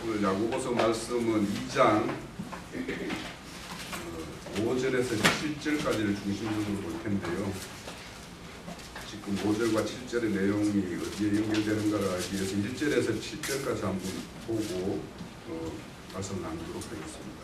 오늘 야고보서 말씀은 2장 5절에서 7절까지를 중심적으로 볼 텐데요. 지금 5절과 7절의 내용이 어디에 연결되는가를 알기 위해서 1절에서 7절까지 한번 보고 말씀 나누도록 하겠습니다.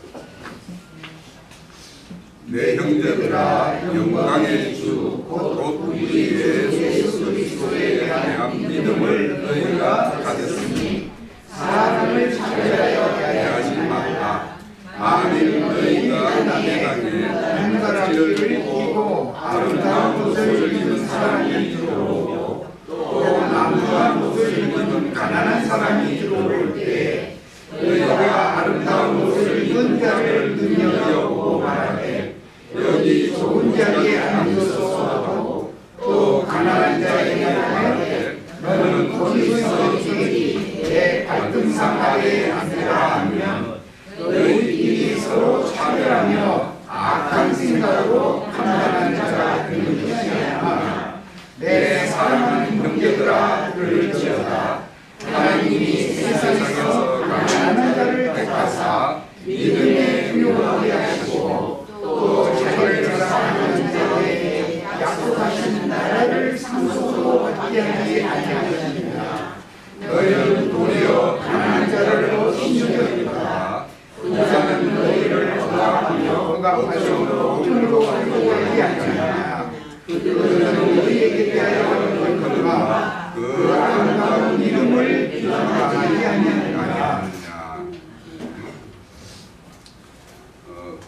내 형제들아, 영광의 주 곧 우리 예수 그리스도에 대한 믿음을 너희가 가졌으니 사람을 차별하여 대하지 말라. 만일 너희가 남의 땅에 눈가락질을 입고 아름다운 옷을 입은 사람이 들어오고 또 남루한 옷을 입은 가난한 사람이 들어올 때 너희가 아름다운 옷을 입은 자를 눈여겨보고 말하되 여기 좋은 자리에 앉으소서 하고 또 가난한 자에게 말하되 너는 거기서 저기 내 발등상 아래에 앉으라 하면 너희끼리 서로 차별하며 악한 생각으로 판단하는 자가 되는 것이 아니라 내 사랑하는 형제들아 들을지어다. 하나님이 세상에서 가난한 자를 택하사 믿음에 부요하게 하시고 또 자기를 사랑하는 자에게 약속하신 나라를 상속으로 받게 하지 아니하셨느냐. 너희는 도리어 가난한 자를 힘주려니까 부자는 너희를 억압하며 억압하심으로 힘으로 하려고 하지 않느냐. 그들은 너희에게 대하여 벌거니와 그 아름다운 이름을 비방하지 아니하느냐.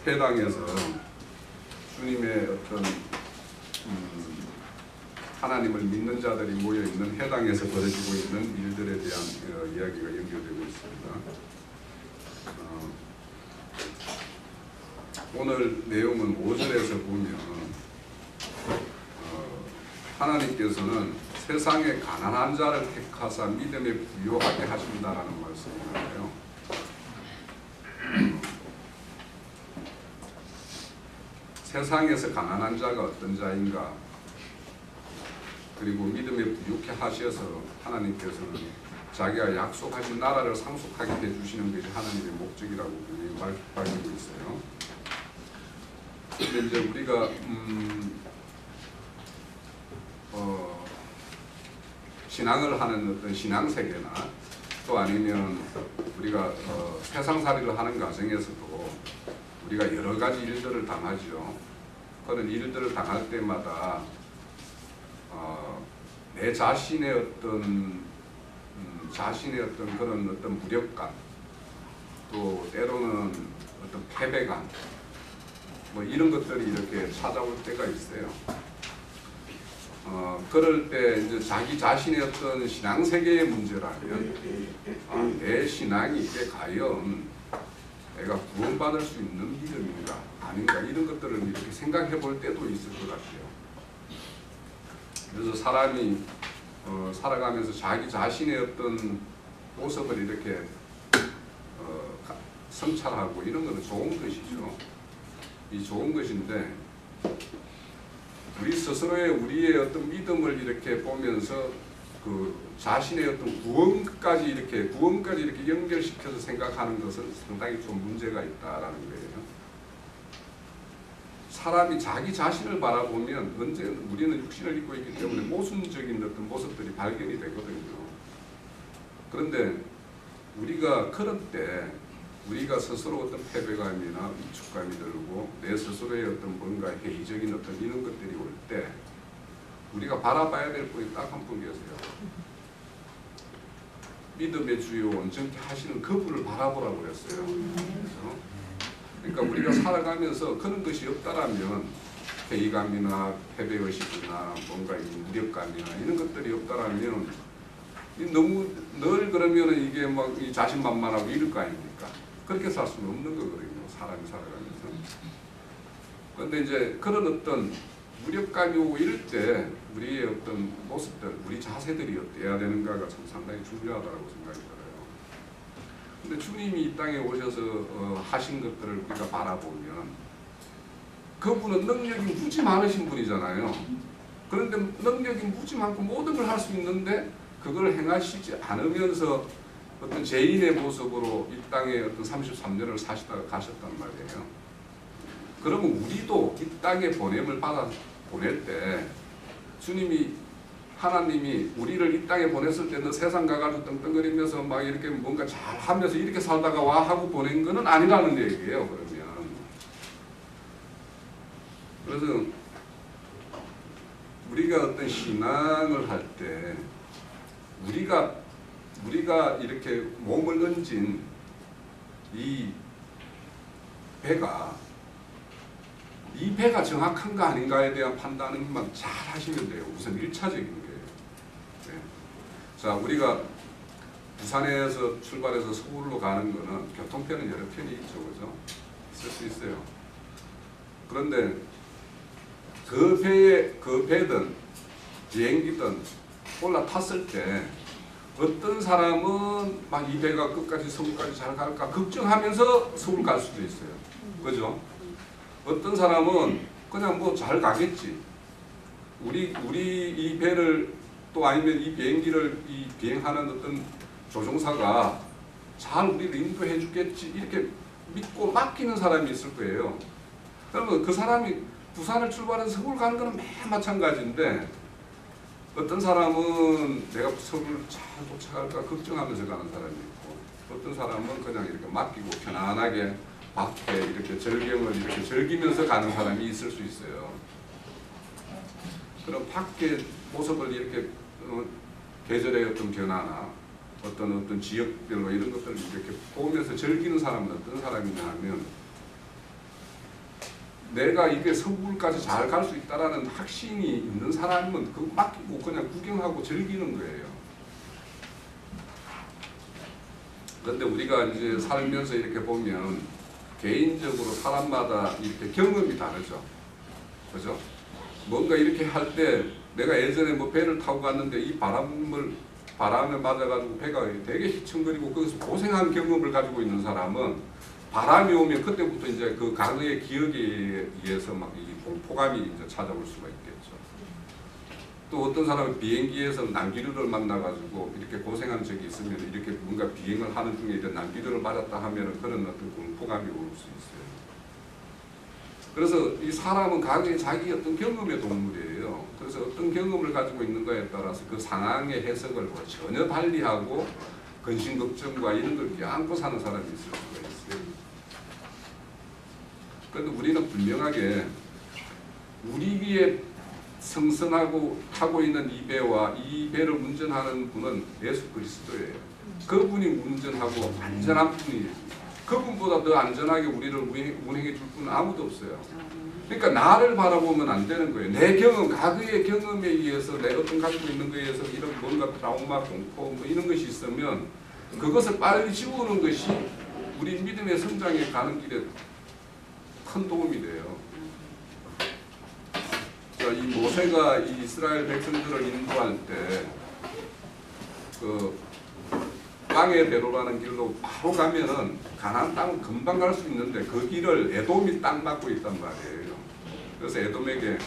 회당에서 주님의 어떤 하나님을 믿는 자들이 모여 있는 회당에서 벌어지고 있는 일들에 대한 이야기가 연결되고 있습니다. 오늘 내용은 5절에서 보면 하나님께서는 세상의 가난한 자를 택하사 믿음에 부요하게 하신다라는 말씀이에요. 세상에서 가난한 자가 어떤 자인가, 그리고 믿음에 부요케 하셔서 하나님께서는 자기가 약속하신 나라를 상속하게 해주시는 것이 하나님의 목적이라고 밝히고 있어요. 근데 이제 우리가 신앙을 하는 어떤 신앙세계나 또 아니면 우리가 세상살이를 하는 과정에서도 우리가 여러 가지 일들을 당하죠. 그런 일들을 당할 때마다 내 자신의 어떤 그런 어떤 무력감, 또 때로는 어떤 패배감, 뭐 이런 것들이 이렇게 찾아올 때가 있어요. 그럴 때 이제 자기 자신의 어떤 신앙 세계의 문제라면 내 신앙이 이게 과연 내가 구원받을 수 있는 믿음인가 아닌가 이런 것들을 이렇게 생각해 볼 때도 있을 것 같아요. 그래서 사람이 살아가면서 자기 자신의 어떤 모습을 이렇게 성찰하고 이런 것은 좋은 것이죠. 이 좋은 것인데 우리 스스로의 우리의 어떤 믿음을 이렇게 보면서 그 자신의 어떤 구원까지 이렇게 연결시켜서 생각하는 것은 상당히 좀 문제가 있다라는 거예요. 사람이 자기 자신을 바라보면 언제 우리는 육신을 입고 있기 때문에 모순적인 어떤 모습들이 발견이 되거든요. 그런데 우리가 그런 때 우리가 스스로 어떤 패배감이나 위축감이 들고 내 스스로의 어떤 뭔가 회의적인 어떤 이런 것들이 올 때 우리가 바라봐야 될 분이 딱 한 분 계세요. 믿음의 주요 온전케 하시는 그분을 바라보라고 그랬어요. 그러니까 우리가 살아가면서 그런 것이 없다라면 회의감이나 패배의식이나 뭔가 무력감이나 이런 것들이 없다라면 너무 늘 그러면은 이게 막 자신만만하고 이럴 거 아닙니까? 그렇게 살 수는 없는 거거든요. 사람이 살아가면서. 그런데 이제 그런 어떤 무력감이 오고 이럴 때 우리의 어떤 모습들, 우리 자세들이 어때야 되는가가 참 상당히 중요하다고 생각이 들어요. 근데 주님이 이 땅에 오셔서 하신 것들을 우리가 바라보면 그분은 능력이 무지 많으신 분이잖아요. 그런데 능력이 무지 많고 모든 걸 할 수 있는데 그걸 행하시지 않으면서 어떤 죄인의 모습으로 이 땅에 어떤 33년을 사시다가 가셨단 말이에요. 그러면 우리도 이 땅에 보냄을 받아 보낼 때 주님이 하나님이 우리를 이 땅에 보냈을 때 너 세상 가가지고 떵떵거리면서 막 이렇게 뭔가 잘 하면서 이렇게 살다가 와 하고 보낸 거는 아니라는 얘기예요. 그러면 그래서 우리가 어떤 신앙을 할 때 우리가 이렇게 몸을 얹은 이 배가 정확한가 아닌가에 대한 판단만 잘 하시면 돼요. 우선 1차적인 거예요. 네. 자, 우리가 부산에서 출발해서 서울로 가는 거는 교통편은 여러 편이 있죠. 그죠? 있을 수 있어요. 그런데 그 배든 비행기든 올라탔을 때 어떤 사람은 막 이 배가 끝까지 서울까지 잘 갈까 걱정하면서 서울 갈 수도 있어요. 그죠? 어떤 사람은 그냥 뭐 잘 가겠지. 우리 이 배를 또 아니면 이 비행기를 비행하는 어떤 조종사가 잘 우리를 인도해 주겠지 이렇게 믿고 맡기는 사람이 있을 거예요. 그러면 그 사람이 부산을 출발해서 서울 가는 거는 매일 마찬가지인데 어떤 사람은 내가 서울 잘 도착할까 걱정하면서 가는 사람이 있고 어떤 사람은 그냥 이렇게 맡기고 편안하게 밖에 이렇게 절경을 이렇게 즐기면서 가는 사람이 있을 수 있어요. 그럼 밖에 모습을 이렇게 계절의 어떤 변화나 어떤 지역별로 이런 것들을 이렇게 보면서 즐기는 사람은 어떤 사람이냐 하면 내가 이게 서울까지 잘 갈 수 있다라는 확신이 있는 사람은 그거 맡기고 그냥 구경하고 즐기는 거예요. 그런데 우리가 이제 살면서 이렇게 보면 개인적으로 사람마다 이렇게 경험이 다르죠. 그죠? 뭔가 이렇게 할 때 내가 예전에 뭐 배를 타고 갔는데 이 바람에 맞아가지고 배가 되게 휘청거리고 거기서 고생한 경험을 가지고 있는 사람은 바람이 오면 그때부터 이제 그 과거의 기억에 의해서 막 이 공포감이 이제 찾아올 수가 있겠죠. 또 어떤 사람은 비행기에서 난기류를 만나가지고 이렇게 고생한 적이 있으면 이렇게 뭔가 비행을 하는 중에 이제 난기류를 맞았다 하면은 그런 어떤 공포감이 올 수 있어요. 그래서 이 사람은 각각의 자기 어떤 경험의 동물이에요. 그래서 어떤 경험을 가지고 있는가에 따라서 그 상황의 해석을 뭐 전혀 달리하고 근심 걱정과 이런 걸 껴안고 사는 사람이 있을 수가 있어요. 그런데 우리는 분명하게 우리에게 성선하고 타고 있는 이 배와 이 배를 운전하는 분은 예수 그리스도예요. 그분이 운전하고 안전한 분이에요. 그분보다 더 안전하게 우리를 운행해 줄 분은 아무도 없어요. 그러니까 나를 바라보면 안 되는 거예요. 내 경험, 과거의 경험에 의해서 내 어떤 가지고 있는 거에 의해서 이런 뭔가 트라우마, 공포 뭐 이런 것이 있으면 그것을 빨리 지우는 것이 우리 믿음의 성장에 가는 길에 큰 도움이 돼요. 이 모세가 이 이스라엘 백성들을 인도할 때 그 땅의 배로라는 길로 바로 가면은 가나안 땅은 금방 갈 수 있는데 그 길을 에돔이 딱 막고 있단 말이에요. 그래서 에돔에게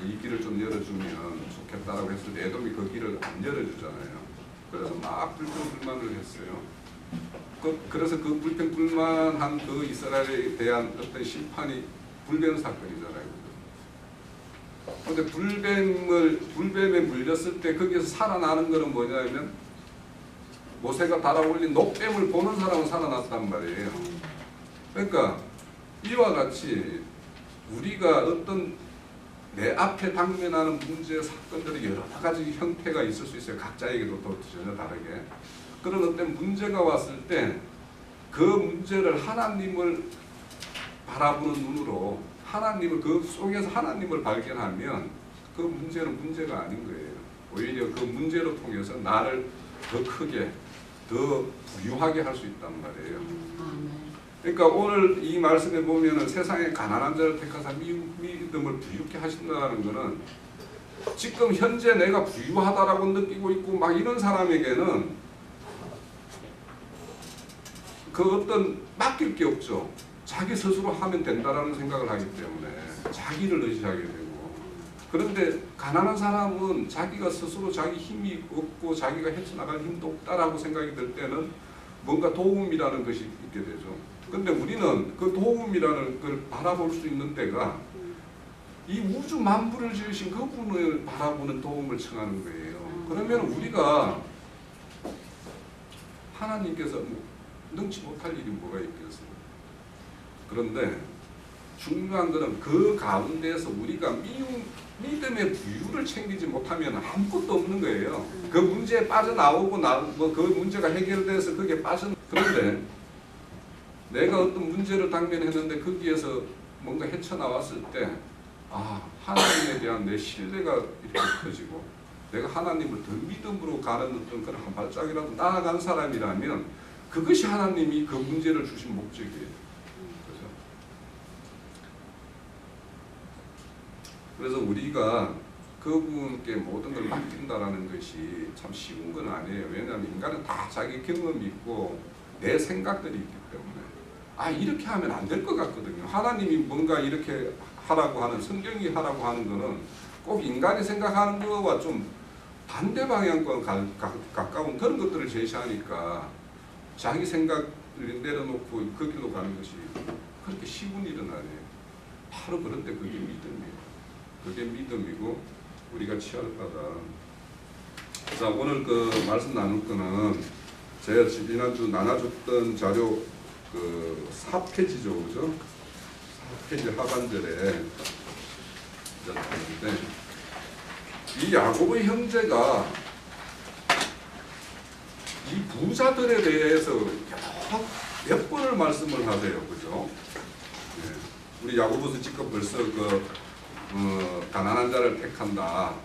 이 길을 좀 열어주면 좋겠다라고 했을 때 에돔이 그 길을 안 열어주잖아요. 그래서 막 불평불만을 했어요. 그래서 그 불평불만한 그 이스라엘에 대한 어떤 심판이 불뱀 사건이잖아요. 그런데 불뱀에 물렸을 때 거기에서 살아나는 것은 뭐냐면 모세가 달아올린 녹뱀을 보는 사람은 살아났단 말이에요. 그러니까 이와 같이 우리가 어떤 내 앞에 당면하는 문제 사건들이 여러 가지 형태가 있을 수 있어요. 각자에게도 또 전혀 다르게. 그런 어떤 문제가 왔을 때 그 문제를 하나님을 바라보는 눈으로 하나님을 그 속에서 하나님을 발견하면 그 문제는 문제가 아닌 거예요. 오히려 그 문제로 통해서 나를 더 크게 더 부유하게 할 수 있단 말이에요. 그러니까 오늘 이 말씀에 보면은 세상에 가난한 자를 택하사 믿음을 부유케 하신다는 것은 지금 현재 내가 부유하다라고 느끼고 있고 막 이런 사람에게는 그 어떤 맡길 게 없죠. 자기 스스로 하면 된다라는 생각을 하기 때문에 자기를 의지하게 되고 그런데 가난한 사람은 자기가 스스로 자기 힘이 없고 자기가 헤쳐나갈 힘도 없다라고 생각이 들 때는 뭔가 도움이라는 것이 있게 되죠. 근데 우리는 그 도움이라는 걸 바라볼 수 있는 데가 이 우주 만물을 지으신 그분을 바라보는 도움을 청하는 거예요. 그러면 우리가 하나님께서 능치 못할 일이 뭐가 있겠어요. 그런데 중요한 것은 그 가운데에서 우리가 믿음의 부유를 챙기지 못하면 아무것도 없는 거예요. 그 문제에 빠져나오고 그 문제가 해결돼서 거기에 그런데 내가 어떤 문제를 당면했는데 거기에서 뭔가 헤쳐나왔을 때 하나님에 대한 내 신뢰가 이렇게 커지고 내가 하나님을 더 믿음으로 가는 어떤 그런 한 발짝이라도 나아간 사람이라면 그것이 하나님이 그 문제를 주신 목적이에요. 그렇죠? 그래서 우리가 그분께 모든 걸 맡긴다라는 것이 참 쉬운 건 아니에요. 왜냐하면 인간은 다 자기 경험이 있고 내 생각들이 있기 때문에 이렇게 하면 안 될 것 같거든요. 하나님이 뭔가 이렇게 하라고 하는, 성경이 하라고 하는 거는 꼭 인간이 생각하는 거와 좀 반대 방향과 가까운 그런 것들을 제시하니까 자기 생각을 내려놓고 그 길로 가는 것이 그렇게 쉬운 일은 아니에요. 바로 그런데 그게 믿음이에요. 그게 믿음이고 우리가 취할 바다. 자, 오늘 그 말씀 나눌 거는 제가 지난주 나눠줬던 자료 그 4페이지죠, 그죠? 4페이지 하반절에 이 야고보의 형제가 이 부자들에 대해서 몇 번을 말씀을 하세요, 그죠? 네. 우리 야고보서 지금 벌써 가난한 자를 택한다.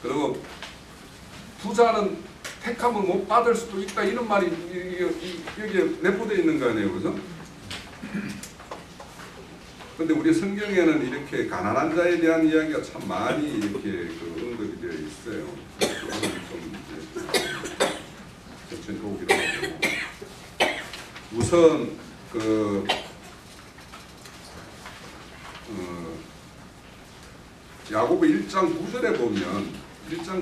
그리고 부자는 택함을 못 받을 수도 있다 이런 말이 여기에 내포되어 있는 거 아니에요, 그죠? 근데 우리 성경에는 이렇게 가난한 자에 대한 이야기가 참 많이 이렇게 언급이 되어 있어요. 좀 천천히 보기로 하고. 우선 야고보 1장 9절에 보면은요. 1장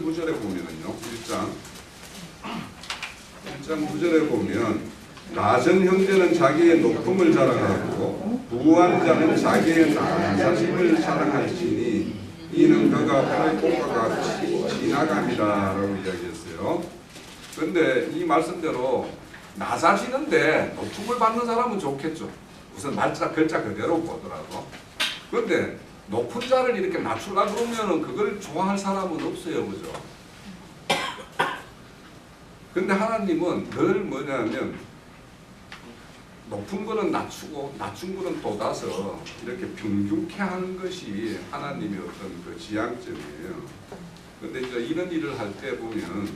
9절에 보면 나전 형제는 자기의 높음을 자랑하고 부한 자는 자기의 나사심을 자랑할지니 이는 그가 바랄 것과 같이 지나갑니다 라고 이야기했어요. 그런데 이 말씀대로 나사시는데 높음을 받는 사람은 좋겠죠. 우선 글자 그대로 보더라도. 그런데 높은 자를 이렇게 낮추려고 그러면 그걸 좋아할 사람은 없어요, 그죠? 근데 하나님은 늘 뭐냐면 높은 거는 낮추고 낮춘 거는 돋아서 이렇게 평균케 하는 것이 하나님의 어떤 그 지향점이에요. 근데 이제 이런 일을 할 때 보면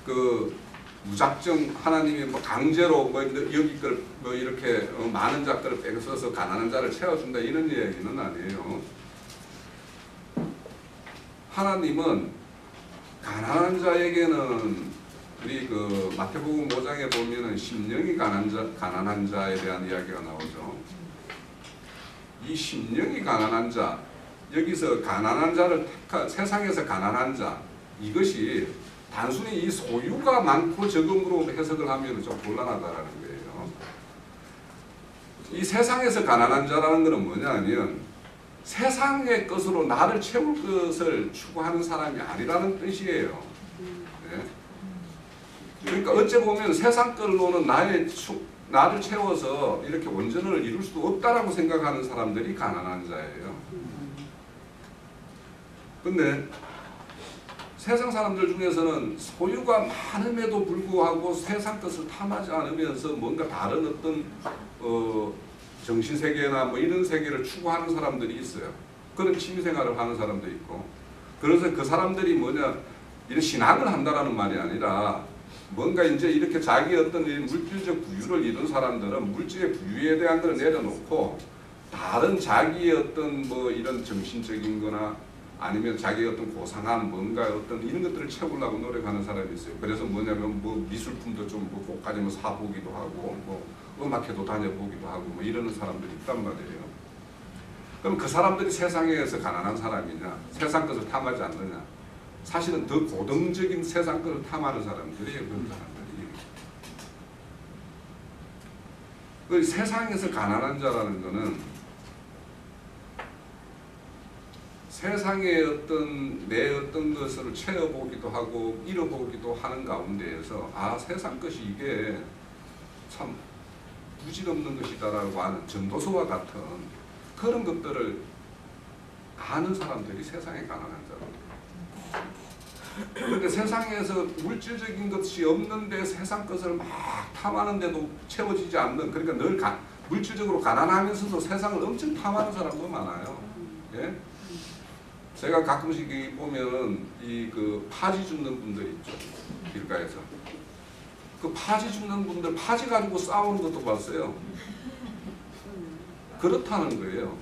그 무작정 하나님이 뭐 강제로 뭐 여기 걸 뭐 이렇게 많은 자들을 빼서서 가난한 자를 채워준다 이런 얘기는 아니에요. 하나님은 가난한 자에게는 우리 그 마태복음 5장에 보면은 심령이 가난한 자에 대한 이야기가 나오죠. 이 심령이 가난한 자, 여기서 가난한 자를 세상에서 가난한 자, 이것이 단순히 이 소유가 많고 적음으로 해석을 하면 좀 곤란하다라는 거예요. 이 세상에서 가난한 자라는 것은 뭐냐면 세상의 것으로 나를 채울 것을 추구하는 사람이 아니라는 뜻이에요. 네? 그러니까 어째 보면 세상 걸로는 나를 채워서 이렇게 원전을 이룰 수도 없다라고 생각하는 사람들이 가난한 자예요. 근데 세상 사람들 중에서는 소유가 많음에도 불구하고 세상 것을 탐하지 않으면서 뭔가 다른 어떤 정신세계나 뭐 이런 세계를 추구하는 사람들이 있어요. 그런 취미생활을 하는 사람도 있고. 그래서 그 사람들이 뭐냐, 이런 신앙을 한다라는 말이 아니라 뭔가 이제 이렇게 자기 어떤 물질적 부유를 이룬 사람들은 물질의 부유에 대한 걸 내려놓고 다른 자기의 어떤 뭐 이런 정신적인 거나 아니면 자기의 어떤 고상한 뭔가 어떤 이런 것들을 채우려고 노력하는 사람이 있어요. 그래서 뭐냐면 뭐 미술품도 좀 뭐 고가지면 사보기도 하고 뭐 음악회도 다녀보기도 하고 뭐 이러는 사람들이 있단 말이에요. 그럼 그 사람들이 세상에서 가난한 사람이냐? 세상 것을 탐하지 않느냐? 사실은 더 고등적인 세상 것을 탐하는 사람들이에요. 그런 사람들이. 그 세상에서 가난한 자라는 것은 세상의 내 어떤 것을 채워보기도 하고 잃어보기도 하는 가운데에서 세상 것이 이게 참 부질없는 것이다라고 하는 전도서와 같은 그런 것들을 아는 사람들이 세상에 가난한 자라고. 그런데 세상에서 물질적인 것이 없는데 세상 것을 막 탐하는데도 채워지지 않는, 그러니까 늘 물질적으로 가난하면서도 세상을 엄청 탐하는 사람도 많아요. 예? 제가 가끔씩 보면은 그 파지 줍는 분들 있죠. 길가에서. 그 파지 줍는 분들 파지 가지고 싸우는 것도 봤어요. 그렇다는 거예요.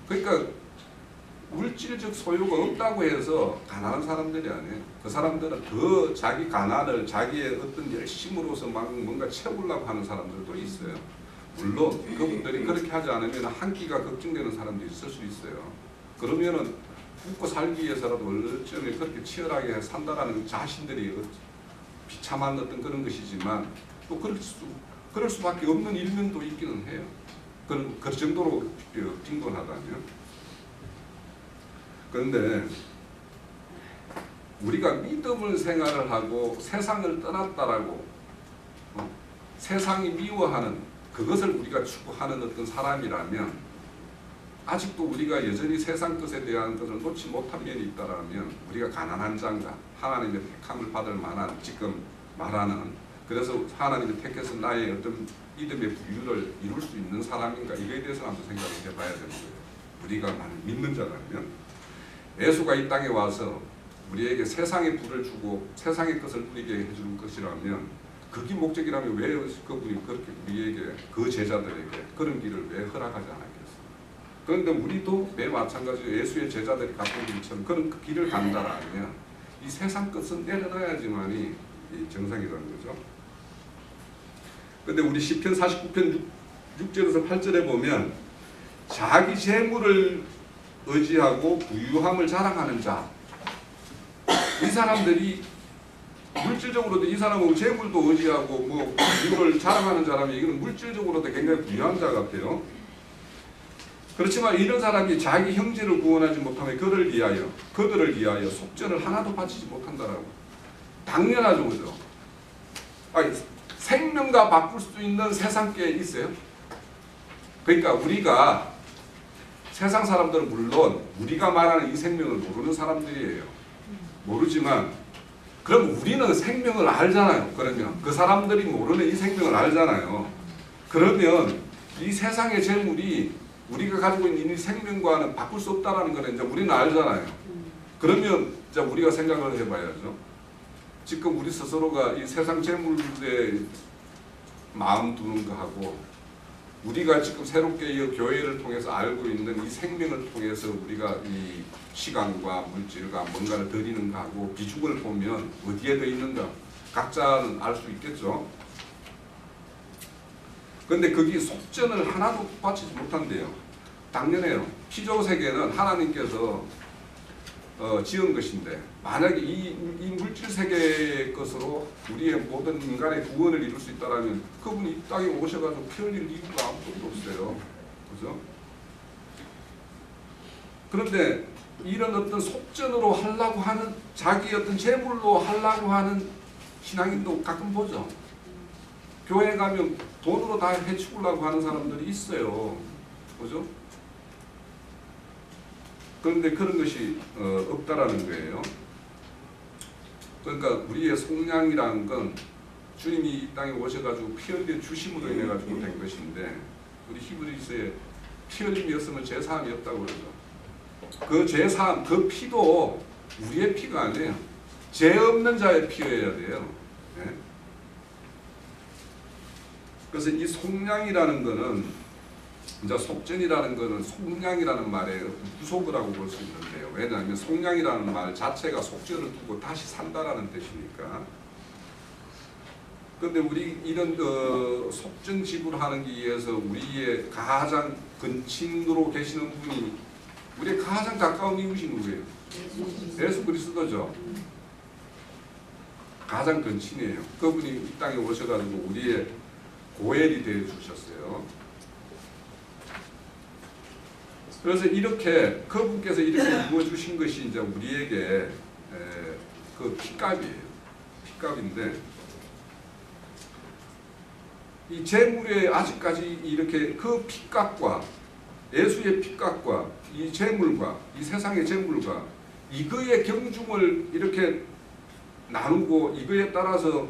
그러니까 물질적 소유가 없다고 해서 가난한 사람들이 아니에요. 그 사람들은 더 자기 가난을 자기의 어떤 열심으로서 막 뭔가 채우려고 하는 사람들도 있어요. 물론 그분들이 그렇게 하지 않으면 한 끼가 걱정되는 사람도 있을 수 있어요. 그러면은 먹고 살기 위해서라도 어쩌면 그렇게 치열하게 산다라는 자신들이 비참한 어떤 그런 것이지만 또 그럴 수밖에 없는 일면도 있기는 해요. 그 정도로 빈곤하다면. 그런데 우리가 믿음을 생활을 하고 세상을 떠났다라고 세상이 미워하는 그것을 우리가 추구하는 어떤 사람이라면 아직도 우리가 여전히 세상 것에 대한 것을 놓지 못한 면이 있다라면 우리가 가난한 자인가, 하나님의 택함을 받을 만한 지금 말하는, 그래서 하나님이 택해서 나의 어떤 믿음의 부유를 이룰 수 있는 사람인가, 이거에 대해서 한번 생각을 해봐야 되는 거예요. 우리가 믿는 자라면 예수가 이 땅에 와서 우리에게 세상의 부를 주고 세상의 것을 누리게 해주는 것이라면 그게 목적이라면 왜 그분이 그렇게 우리에게 그 제자들에게 그런 길을 왜 허락하지 않았겠어요? 그런데 우리도 매 마찬가지로 예수의 제자들이 갖고 있는 것처럼 그런 그 길을 간다라면 이 세상 것은 내려놔야지만이 정상이라는 거죠. 그런데 우리 시편 49편 6절에서 8절에 보면 자기 재물을 의지하고 부유함을 자랑하는 자, 이 사람들이 물질적으로도 이 사람은 재물도 의지하고 뭐 부유를 자랑하는 자라면 이거는 물질적으로도 굉장히 부유한 자 같아요. 그렇지만 이런 사람이 자기 형제를 구원하지 못하면 그들을 위하여 속전을 하나도 바치지 못한다라고. 당연하죠, 그죠? 생명과 바꿀 수 있는 세상께 있어요. 그러니까 우리가 세상 사람들은 물론 우리가 말하는 이 생명을 모르는 사람들이에요. 모르지만 그럼 우리는 생명을 알잖아요. 그러면 그 사람들이 모르는 이 생명을 알잖아요. 그러면 이 세상의 재물이 우리가 가지고 있는 이 생명과는 바꿀 수 없다는 거는 이제 우리는 알잖아요. 그러면 이제 우리가 생각을 해봐야죠. 지금 우리 스스로가 이 세상 재물에 마음 두는 거하고 우리가 지금 새롭게 이 교회를 통해서 알고 있는 이 생명을 통해서 우리가 이 시간과 물질과 뭔가를 드리는 거하고 비중을 보면 어디에 더 있는가 각자는 알 수 있겠죠. 그런데 거기 속전을 하나도 바치지 못한대요. 당연해요. 피조 세계는 하나님께서 지은 것인데 만약에 이 물질 세계의 것으로 우리의 모든 인간의 구원을 이룰 수 있다면 그분이 이 땅에 오셔가지고 피 흘릴 이유가 아무것도 없어요. 그죠? 그런데 이런 어떤 속전으로 하려고 하는 자기 어떤 재물로 하려고 하는 신앙인도 가끔 보죠. 교회 가면 돈으로 다 해치우려고 하는 사람들이 있어요. 그죠? 그런데 그런 것이 없다라는 거예요. 그러니까 우리의 속량이라는 건 주님이 이 땅에 오셔가지고 피 흘려 주심으로 인해 가지고 된 것인데 우리 히브리서에 피 흘림이었으면 죄 사함이 없다고 그러죠. 그 죄 사함, 그 피도 우리의 피가 아니에요. 죄 없는 자의 피여야 돼요. 네? 그래서 이 속량이라는 거는 이제 속전이라는 것은 속량이라는 말에 부속을 하고 볼 수 있는데요. 왜냐하면 속량이라는 말 자체가 속전을 두고 다시 산다라는 뜻이니까. 근데 우리 이런 속전지불하는 게 위해서 우리의 가장 근친으로 계시는 분이 우리의 가장 가까운 이웃이 누구예요? 예수 그리스도죠. 가장 근친이에요. 그분이 이 땅에 오셔가지고 우리의 고엘이 되어 주셨어요. 그래서 이렇게 그분께서 이렇게 이루어 주신 것이 이제 우리에게 그 핏값이에요. 핏값인데 이 재물에 아직까지 이렇게 그 핏값과 예수의 핏값과 이 재물과 이 세상의 재물과 이거의 경중을 이렇게 나누고 이거에 따라서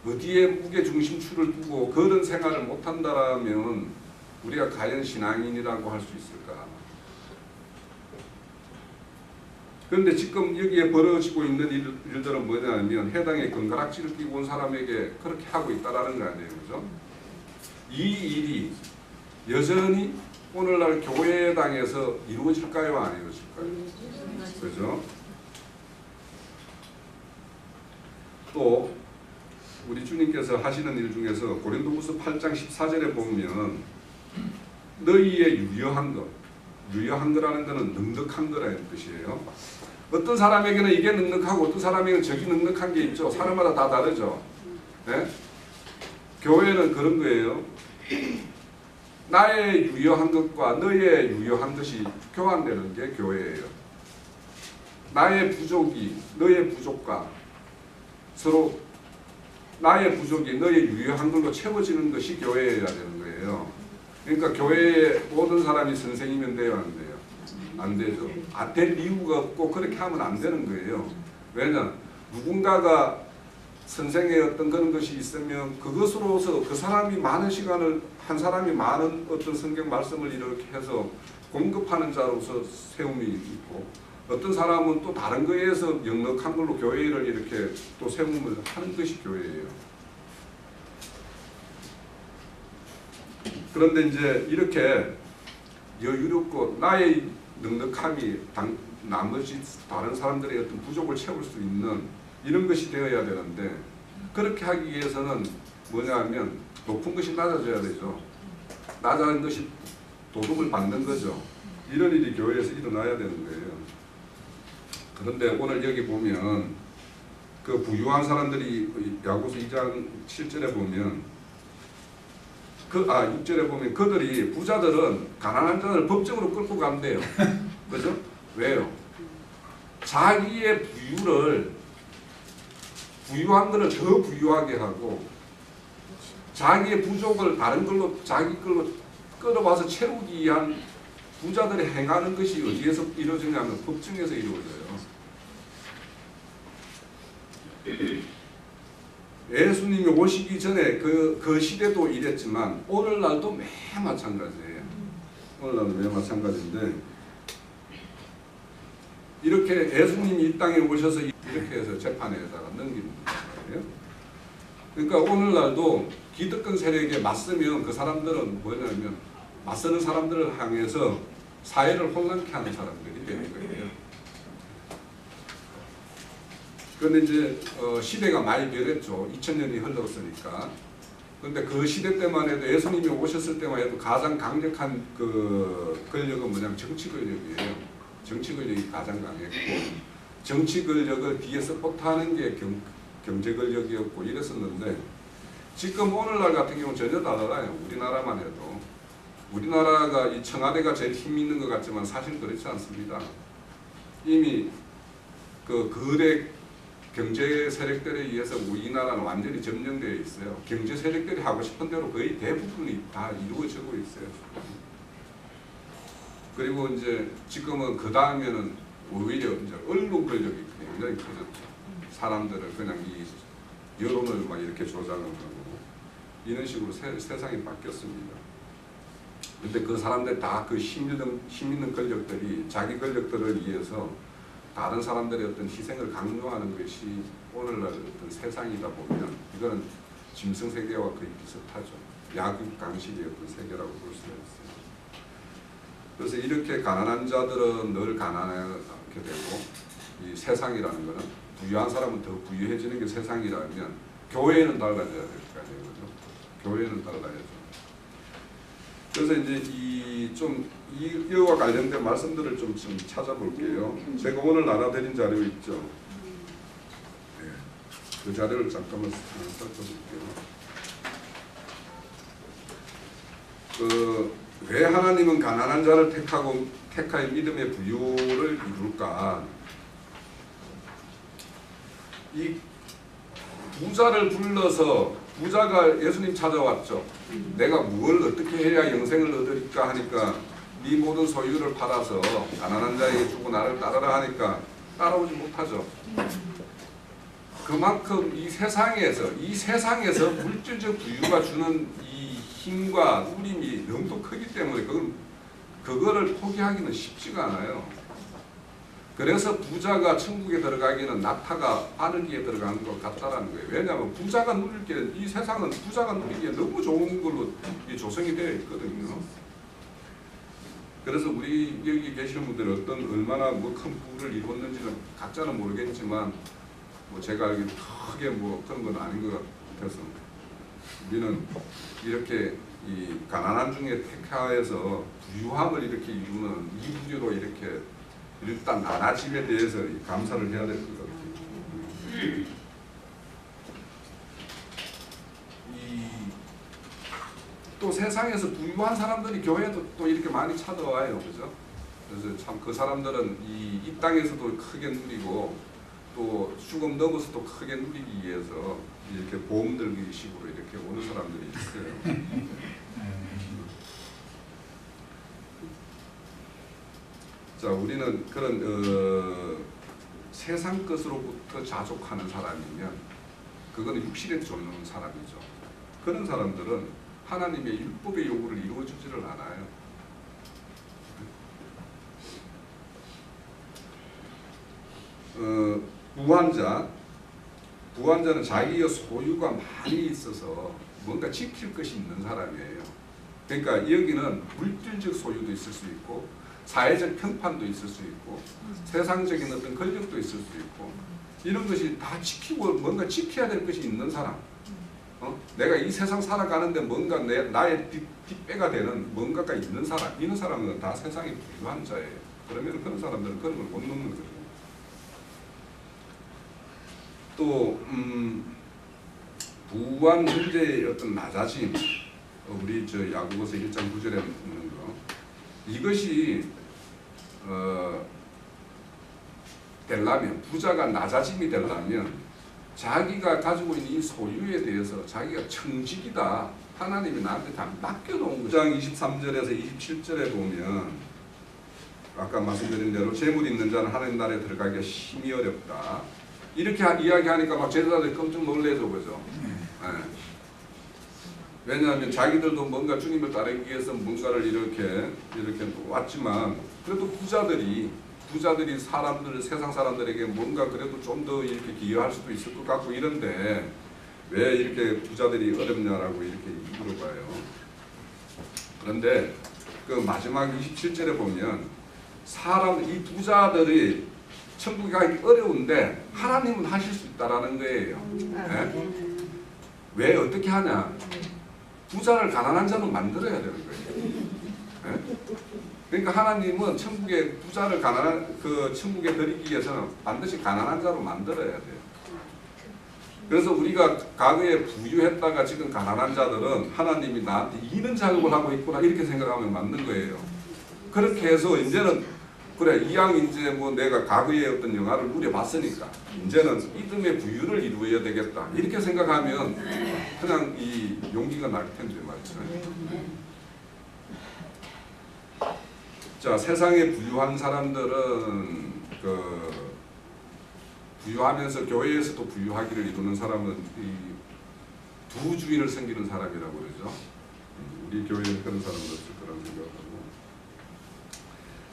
어디에 무게 중심추를 두고 그런 생활을 못한다라면 우리가 과연 신앙인이라고 할 수 있을까? 그런데 지금 여기에 벌어지고 있는 일들은 뭐냐면 해당의 금가락지를 끼고 온 사람에게 그렇게 하고 있다라는 거 아니에요, 그죠? 이 일이 여전히 오늘날 교회당에서 이루어질까요, 안 이루어질까요? 그죠? 또 우리 주님께서 하시는 일 중에서 고린도후서 8장 14절에 보면 너희의 유효한 것, 유효한 거라는 것은 넉넉한 거라는 뜻이에요. 어떤 사람에게는 이게 넉넉하고 어떤 사람에게는 저기 넉넉한 게 있죠. 사람마다 다 다르죠. 네? 교회는 그런 거예요. 나의 유효한 것과 너의 유효한 것이 교환되는 게 교회예요. 나의 부족이 너의 부족과 서로 나의 부족이 너의 유효한 걸로 채워지는 것이 교회여야 되는 거예요. 그러니까 교회에 모든 사람이 선생이면 돼요, 안 돼요? 안 되죠. 안 될 이유가 없고 그렇게 하면 안 되는 거예요. 왜냐? 누군가가 선생의 어떤 그런 것이 있으면 그것으로서 그 사람이 많은 시간을 한 사람이 많은 어떤 성경 말씀을 이렇게 해서 공급하는 자로서 세움이 있고 어떤 사람은 또 다른 거에서 넉넉한 걸로 교회를 이렇게 또 세움을 하는 것이 교회예요. 그런데 이제 이렇게 여유롭고 나의 넉넉함이 나머지 다른 사람들의 어떤 부족을 채울 수 있는 이런 것이 되어야 되는데 그렇게 하기 위해서는 뭐냐 하면 높은 것이 낮아져야 되죠. 낮아진 것이 도움을 받는 거죠. 이런 일이 교회에서 일어나야 되는 거예요. 그런데 오늘 여기 보면 그 부유한 사람들이 야고보서 2장 7절에 보면 6절에 보면 그들이 부자들은 가난한 자를 법정으로 끌고 간대요. 그죠? 왜요? 자기의 부유한 것을 더 부유하게 하고 자기의 부족을 다른 걸로 자기 걸로 끌어와서 채우기 위한 부자들이 행하는 것이 어디에서 이루어지냐면 법정에서 이루어져요. 예수님이 오시기 전에 그 시대도 이랬지만 오늘날도 매 마찬가지예요. 오늘날도 매 마찬가지인데 이렇게 예수님이 이 땅에 오셔서 이렇게 해서 재판에다가 넘기는 거예요. 그러니까 오늘날도 기득권 세력에 맞서면 그 사람들은 뭐냐면 맞서는 사람들을 향해서 사회를 혼란케 하는 사람들이 되는 거예요. 그런데 이제 시대가 많이 변했죠. 2000년이 흘렀으니까. 그런데 그 시대 때만 해도 예수님이 오셨을 때만 해도 가장 강력한 그 권력은 뭐냐면 정치 권력이에요. 정치 권력이 가장 강했고 정치 권력을 뒤에 서포트하는 게 경제 권력이었고 이랬었는데 지금 오늘날 같은 경우는 전혀 달라요. 우리나라만 해도. 우리나라가 이 청와대가 제일 힘 있는 것 같지만 사실 그렇지 않습니다. 이미 그 거대 경제 세력들에 의해서 우리나라는 완전히 점령되어 있어요. 경제 세력들이 하고 싶은 대로 거의 대부분이 다 이루어지고 있어요. 그리고 이제 지금은 그 다음에는 오히려 이제 언론 권력이 굉장히 커졌죠. 사람들을 그냥 이 여론을 막 이렇게 조작을 하고 이런 식으로 세상이 바뀌었습니다. 근데 그 사람들 다 그 힘 있는 권력들이 자기 권력들을 위해서 다른 사람들의 어떤 희생을 강요하는 것이 오늘날 어떤 세상이다 보면 이거는 짐승세계와 거의 비슷하죠. 야국 강식의 어떤 세계라고 볼 수가 있어요. 그래서 이렇게 가난한 자들은 늘 가난하게 되고 이 세상이라는 것은 부유한 사람은 더 부유해지는 게 세상이라면 교회는 따라다녀야 될 거 아니에요, 그죠? 교회는 따라다녀야죠. 그래서 이제 이와 관련된 말씀들을 좀 찾아볼게요. 제가 오늘 나눠드린 자료 있죠. 네. 그 자료를 잠깐만 살펴볼게요. 왜 하나님은 가난한 자를 택하여 믿음의 부유를 이룰까? 이 부자를 불러서 부자가 예수님 찾아왔죠. 내가 뭘 어떻게 해야 영생을 얻으리까 하니까 네 모든 소유를 팔아서 가난한 자에게 주고 나를 따르라 하니까 따라오지 못하죠. 그만큼 이 세상에서 물질적 부유가 주는 이 힘과 누림이 너무 크기 때문에 그거를 포기하기는 쉽지가 않아요. 그래서 부자가 천국에 들어가기는 낙타가 바늘기에 들어가는 것 같다라는 거예요. 왜냐하면 부자가 누릴 게, 이 세상은 부자가 누리기에 너무 좋은 걸로 조성이 되어 있거든요. 그래서 우리 여기 계시는 분들은 얼마나 큰 부를 이뤘는지는 각자는 모르겠지만 제가 알기로 크게 그런 건 아닌 것 같아서 우리는 이렇게 이 가난한 중에 택하여서 부유함을 이렇게 이루는 이 부류로 이렇게 일단 나눠짐에 대해서 감사를 해야 될 것 같아요. 또 세상에서 부유한 사람들이 교회도 또 이렇게 많이 찾아와요, 그죠? 그래서 참 그 사람들은 이 땅에서도 크게 누리고 또 죽음 넘어서도 크게 누리기 위해서 이렇게 보험 들기 식으로 이렇게 오는 사람들이 있어요. 자, 우리는 그런 세상 것으로부터 자족하는 사람이면 그거는 육신에 쫓는 사람이죠. 그런 사람들은 하나님의 율법의 요구를 이루어주지를 않아요. 부한자는 자기의 소유가 많이 있어서 뭔가 지킬 것이 있는 사람이에요. 그러니까 여기는 물질적 소유도 있을 수 있고 사회적 평판도 있을 수 있고 세상적인 어떤 권력도 있을 수 있고 이런 것이 다 지키고 뭔가 지켜야 될 것이 있는 사람, 내가 이 세상 살아가는데 뭔가 나의 뒷배가 되는 뭔가가 있는 사람, 이런 사람은 다 세상에 부유한 자예요. 그러면 그런 사람들은 그런 걸 못 넘는 거예요. 또 부한 문제의 어떤 낮아짐, 우리 야고보서 1장 9절에 있는 거, 이것이 되려면, 부자가 낮아짐이 되려면 자기가 가지고 있는 이 소유에 대해서 자기가 청직이다, 하나님이 나한테 다 맡겨놓은 거죠. 9장 23절에서 27절에 보면 아까 말씀드린 대로 재물 있는 자는 하나님 나라에 들어가기가 심히 어렵다, 이렇게 이야기하니까 막 제자들이 깜짝 놀래죠, 그죠? 네. 왜냐하면 자기들도 뭔가 주님을 따르기 위해서 뭔가를 이렇게 왔지만 그래도 부자들이 세상 사람들에게 뭔가 그래도 좀 더 이렇게 기여할 수도 있을 것 같고 이런데 왜 이렇게 부자들이 어렵냐라고 이렇게 물어봐요. 그런데 그 마지막 27절에 보면 이 부자들이 천국에 가기 어려운데 하나님은 하실 수 있다라는 거예요. 네? 왜 어떻게 하냐? 부자를 가난한 자로 만들어야 되는 거예요. 네? 그러니까 하나님은 천국에 부자를 천국에 들이기 위해서는 반드시 가난한 자로 만들어야 돼요. 그래서 우리가 과거에 부유했다가 지금 가난한 자들은 하나님이 나한테 이는 작업을 하고 있구나 이렇게 생각하면 맞는 거예요. 그렇게 해서 이제는 그래, 이왕 이제 내가 과거의 어떤 영화를 누려봤으니까 이제는 믿음의 부유를 이루어야 되겠다 이렇게 생각하면 그냥 이 용기가 날 텐데 말이죠. 자, 세상에 부유한 사람들은 부유하면서 교회에서도 부유하기를 이루는 사람은 이 부주의를 섬기는 사람이라고 그러죠. 우리 교회에 그런 사람도 없을 거라고 생각하고,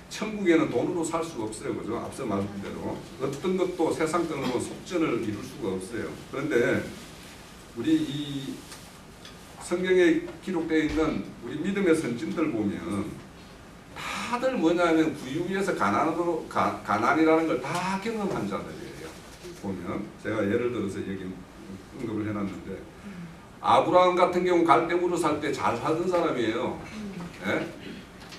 천국에는 돈으로 살 수가 없어요, 그죠? 앞서 말한 대로 어떤 것도 세상 돈으로 속전을 이룰 수가 없어요. 그런데 우리 이 성경에 기록되어 있는 우리 믿음의 선진들 보면 다들 뭐냐면 부유에서 가난이라는 걸 다 경험한 자들이에요. 보면 제가 예를 들어서 여기 언급을 해놨는데 아브라함 같은 경우 갈대우르 살 때 잘 살던 사람이에요. 예?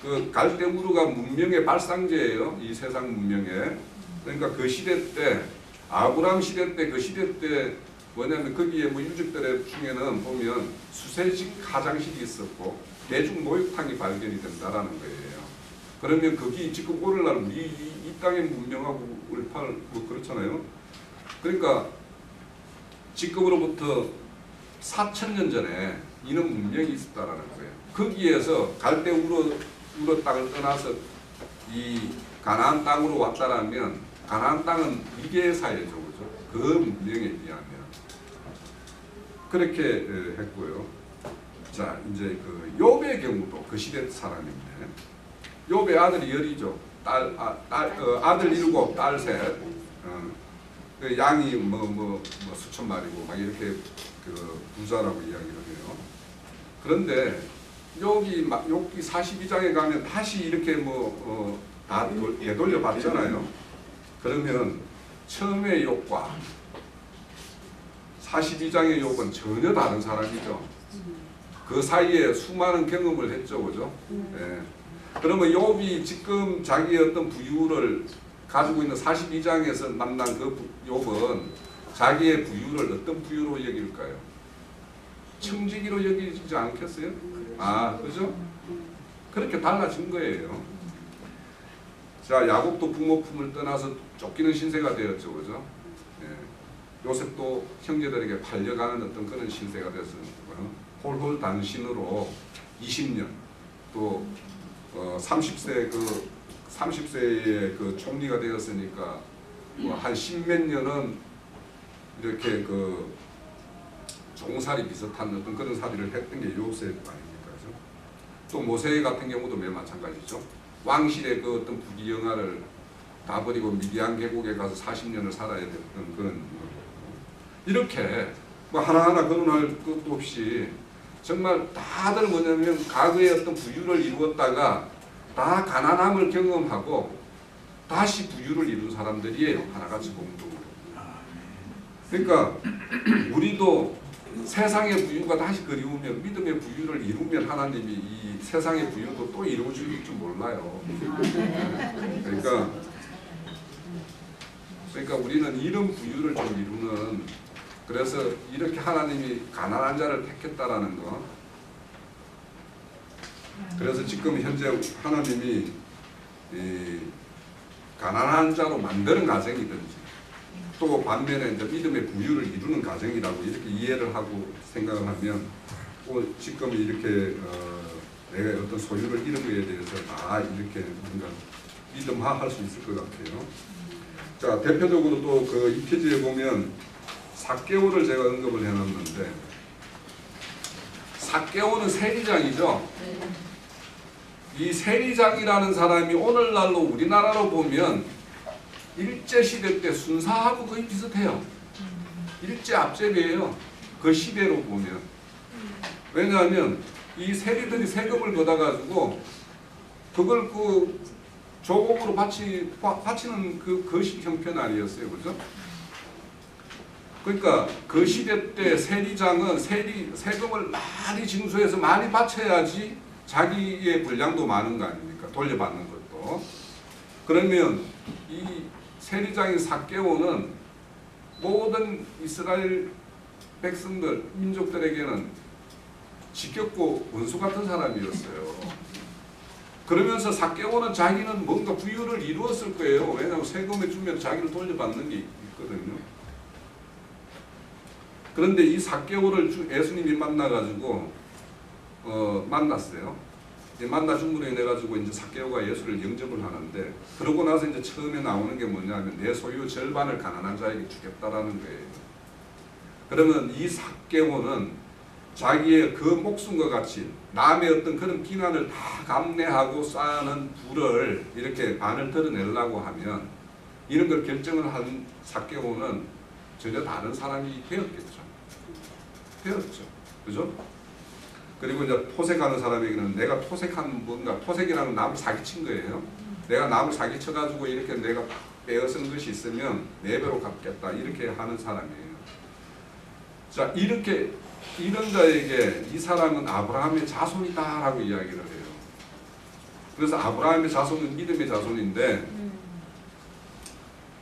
그 갈대우르가 문명의 발상제예요. 이 세상 문명에. 그러니까 그 시대 때 아브라함 시대 때 그 시대 때 뭐냐면 거기에 뭐 유적들 중에는 보면 수세식 가장실이 있었고 대중 목욕탕이 발견이 된다라는 거예요. 그러면 거기 지금 오늘날 우리 이 땅의 문명하고 울팔 뭐 그렇잖아요. 그러니까 지금으로부터 4,000년 전에 이런 문명이 있었다라는 거예요. 거기에서 갈대우르 땅을 떠나서 이 가나안 땅으로 왔다라면 가나안 땅은 미개사회죠, 그죠? 그 문명에 의하면 그렇게 했고요. 자, 이제 그 욥의 경우도 그 시대 사람인데 욥의 아들이 열이죠. 아들 7, 딸 3. 그 양이 뭐 수천 마리고 막 이렇게 그 부자라고 이야기를 해요. 그런데 욥기 42장에 가면 다시 이렇게 다 되돌려 봤잖아요. 그러면 처음의 욥과 42장의 욥은 전혀 다른 사람이죠. 그 사이에 수많은 경험을 했죠, 그죠? 예. 그러면 욥이 지금 자기의 어떤 부유를 가지고 있는 42장에서 만난 그 욥은 자기의 부유를 어떤 부유로 여길까요? 청지기로 여기지 않겠어요? 아, 그죠? 그렇게 달라진 거예요. 자, 야곱도 부모 품을 떠나서 쫓기는 신세가 되었죠, 그죠? 예. 요셉도 형제들에게 팔려가는 어떤 그런 신세가 돼서 홀홀 단신으로 20년 또 30세의 그 총리가 되었으니까 뭐 한 10몇 년은 이렇게 그 종살이 비슷한 어떤 그런 살이를 했던 게 요셉 아닙니까? 그죠? 또 모세 같은 경우도 매우 마찬가지죠. 왕실의 그 어떤 부귀영화를 다 버리고 미디안 계곡에 가서 40년을 살아야 됐던 그런 이렇게 뭐 하나하나 거론할 것도 없이 정말 다들 뭐냐면 과거의 어떤 부유를 이루었다가 다 가난함을 경험하고 다시 부유를 이룬 사람들이에요. 하나같이 공동으로. 그러니까 우리도 세상의 부유가 다시 그리우면 믿음의 부유를 이루면 하나님이 이 세상의 부유도 또 이루어줄 줄 몰라요. 그러니까 우리는 이런 부유를 좀 이루는 그래서 이렇게 하나님이 가난한 자를 택했다라는 거. 그래서 지금 현재 하나님이 가난한 자로 만드는 가정이든지 또 반면에 이제 믿음의 부유를 이루는 가정이라고 이렇게 이해를 하고 생각을 하면 지금 이렇게 내가 어떤 소유를 잃은 것에 대해서 다 이렇게 뭔가 믿음화할 수 있을 것 같아요. 자, 대표적으로 또 그 이 페이지에 보면 삭개오를 제가 언급을 해놨는데 삭개오는 세리장이죠. 이 세리장이라는 사람이 오늘날로 우리나라로 보면 일제시대 때 순사하고 거의 비슷해요. 일제 앞제비예요. 그 시대로 보면. 왜냐하면 이 세리들이 세금을 걷어가지고 그걸 그 조공으로 바치는 그 거식 형편 아니었어요. 그죠? 그러니까 그 시대 때 세리장은 세금을 많이 징수해서 많이 바쳐야지 자기의 분량도 많은 거 아닙니까? 돌려받는 것도. 그러면 이 세리장인 삭개오는 모든 이스라엘 백성들, 민족들에게는 지겹고 원수 같은 사람이었어요. 그러면서 삭개오는 자기는 뭔가 부유를 이루었을 거예요. 왜냐하면 세금을 주면 자기를 돌려받는 게 있거든요. 그런데 이 삭개오를 예수님이 만나가지고 만났어요. 만나준 분이 돼가지고 이제 삭개오가 예수를 영접을 하는데 그러고 나서 이제 처음에 나오는 게 뭐냐면 내 소유 절반을 가난한 자에게 주겠다라는 거예요. 그러면 이 삭개오는 자기의 그 목숨과 같이 남의 어떤 그런 비난을 다 감내하고 쌓는 부를 이렇게 반을 드러내려고 하면 이런 걸 결정을 한 삭개오는 전혀 다른 사람이 되었겠죠. 그죠? 그리고 이제 토색하는 사람에게는 내가 토색한 뭔가, 토색이라는 남을 사기친 거예요. 내가 남을 사기쳐가지고 이렇게 내가 빼앗은 것이 있으면 4배로 갚겠다. 이렇게 하는 사람이에요. 자, 이렇게 이런 자에게 이 사람은 아브라함의 자손이다라고 이야기를 해요. 그래서 아브라함의 자손은 믿음의 자손인데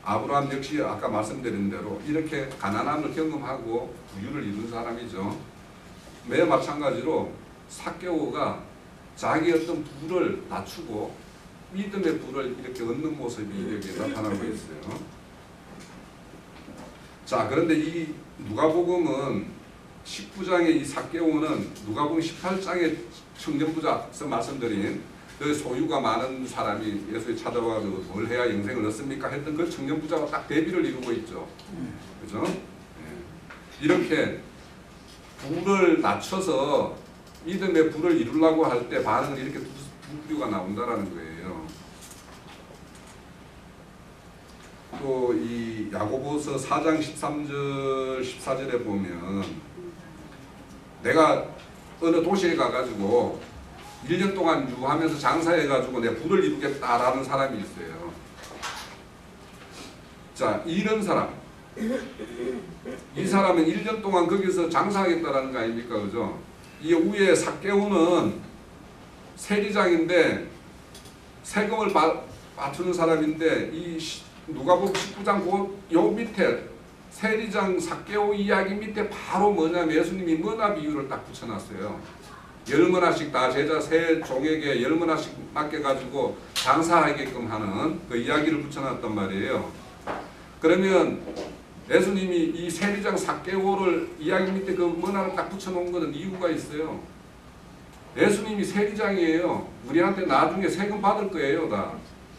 아브라함 역시 아까 말씀드린 대로 이렇게 가난함을 경험하고 부유를 이룬 사람이죠. 매우 마찬가지로 삭개오가 자기 어떤 부를 낮추고 믿음의 부를 이렇게 얻는 모습이 여기 나타나고 있어요. 자, 그런데 이 누가복음은 19장의 이 삭개오는 누가복음 18장의 청년부자에서 말씀드린 그 소유가 많은 사람이 예수에 찾아와서 뭘 해야 영생을 얻습니까? 했던 그 청년부자와 딱 대비를 이루고 있죠. 그죠? 예. 이렇게 부를 낮춰서 믿음의 부를 이루려고 할 때 반응은 이렇게 두 부류가 나온다라는 거예요. 또 이 야고보서 4장 13절 14절에 보면 내가 어느 도시에 가가지고 1년 동안 유하면서 장사해가지고 내 부를 이루겠다라는 사람이 있어요. 자, 이런 사람, 이 사람은 1년 동안 거기서 장사하겠다라는 거 아닙니까? 그죠? 이 위에 삭개오는 세리장인데 세금을 맞추는 사람인데 이 누가복음 19장 요 밑에 세리장 삭개오 이야기 밑에 바로 뭐냐면 예수님이 머나 비유를 딱 붙여놨어요. 10머나씩 다 제자 세 종에게 10머나씩 맡겨가지고 장사하게끔 하는 그 이야기를 붙여놨단 말이에요. 그러면 예수님이 이 세리장 삭개오를 이야기 밑에 그 머나를 딱 붙여놓은 것은 이유가 있어요. 예수님이 세리장이에요. 우리한테 나중에 세금 받을 거예요. 다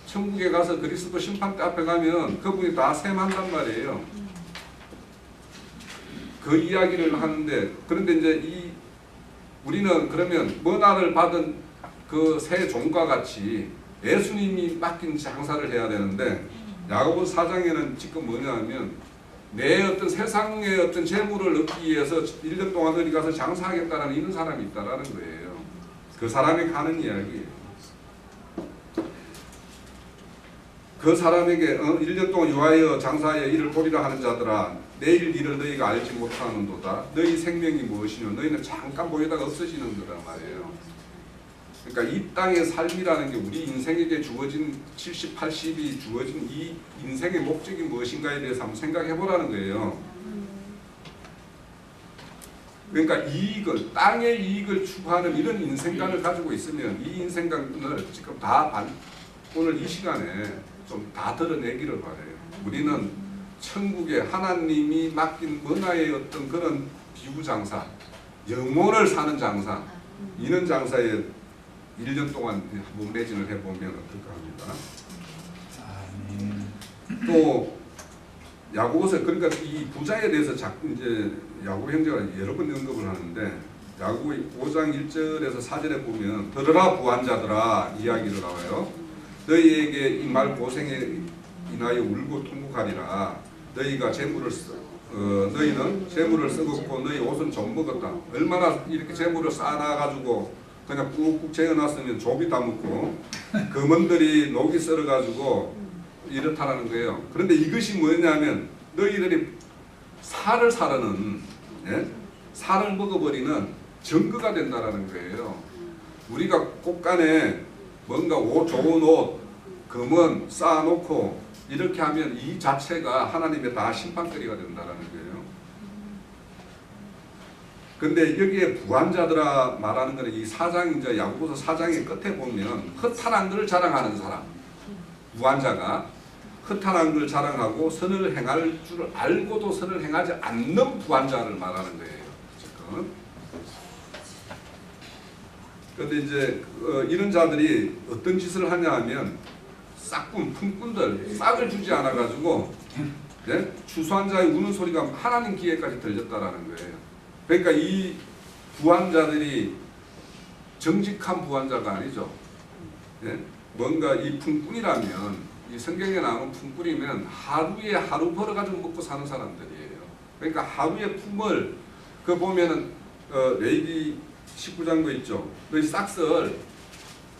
천국에 가서 그리스도 심판대 앞에 가면 그분이 다 셈한단 말이에요. 그 이야기를 하는데, 그런데 이제 우리는 그러면 머나를 받은 그 세 종과 같이 예수님이 맡긴 장사를 해야 되는데, 야고보서 4장에는 지금 뭐냐면 내 어떤 세상의 어떤 재물을 얻기 위해서 1년 동안 어디 가서 장사하겠다는 이런 사람이 있다라는 거예요. 그 사람이 하는 이야기예요. 그 사람에게 1년 동안 유하여 장사하여 일을 보리라 하는 자들아, 내일 일을 너희가 알지 못하는도다. 너희 생명이 무엇이뇨? 너희는 잠깐 보이다가 없어지는 거란 말이에요. 그러니까 이 땅의 삶이라는 게 우리 인생에게 주어진 70, 80이 주어진 이 인생의 목적이 무엇인가에 대해서 한번 생각해 보라는 거예요. 그러니까 이익을, 땅의 이익을 추구하는 이런 인생관을 가지고 있으면 이 인생관을 지금 다 오늘 이 시간에 좀 다 드러내기를 바라요. 우리는 천국에 하나님이 맡긴 문화의 어떤 그런 비유 장사, 영혼을 사는 장사, 이런 장사에 1년 동안 목매진을 해보면 어떨까 합니다. 또 야고보서, 그러니까 이 부자에 대해서 자꾸 이제 야고보 형제가 여러 번 언급을 하는데, 야고보 5장 1절에서 4절에 보면 들으라 부한자들아 이야기를 나와요. 너희에게 이 말 고생에 인하여 울고 통곡하리라. 너희가 너희는 재물을 썩었고 너희 옷은 좀 먹었다. 얼마나 이렇게 재물을 쌓아놔가지고 그냥 꾹꾹 재어놨으면 조비 다 먹고 금원들이 녹이 썰어가지고 이렇다라는 거예요. 그런데 이것이 뭐냐면 너희들이 살을 사르는, 살을 먹어버리는 증거가 된다라는 거예요. 우리가 곳간에 뭔가 좋은 옷, 금은 쌓아놓고 이렇게 하면 이 자체가 하나님의 다 심판거리가 된다라는 거예요. 근데 여기에 부한자들아 말하는 거는 이 4장, 이제 야고보서 4장의 끝에 보면 허탄한 것을 자랑하는 사람, 부한자가 허탄한 것을 자랑하고 선을 행할 줄 알고도 선을 행하지 않는 부한자를 말하는 거예요. 지금. 그런데 이제 이런 자들이 어떤 짓을 하냐 하면 싹군, 품꾼들, 싹을 주지 않아가지고 추수한 자의 우는 소리가 하나님 귀에까지 들렸다라는 거예요. 그러니까 이 부한자들이 정직한 부한자가 아니죠. 뭔가 이 품꾼이라면, 이 성경에 나오는 품꾼이면 하루에 하루 벌어가지고 먹고 사는 사람들이에요. 그러니까 하루의 품을, 그 보면은 레위기 19장도 있죠. 너희 싹을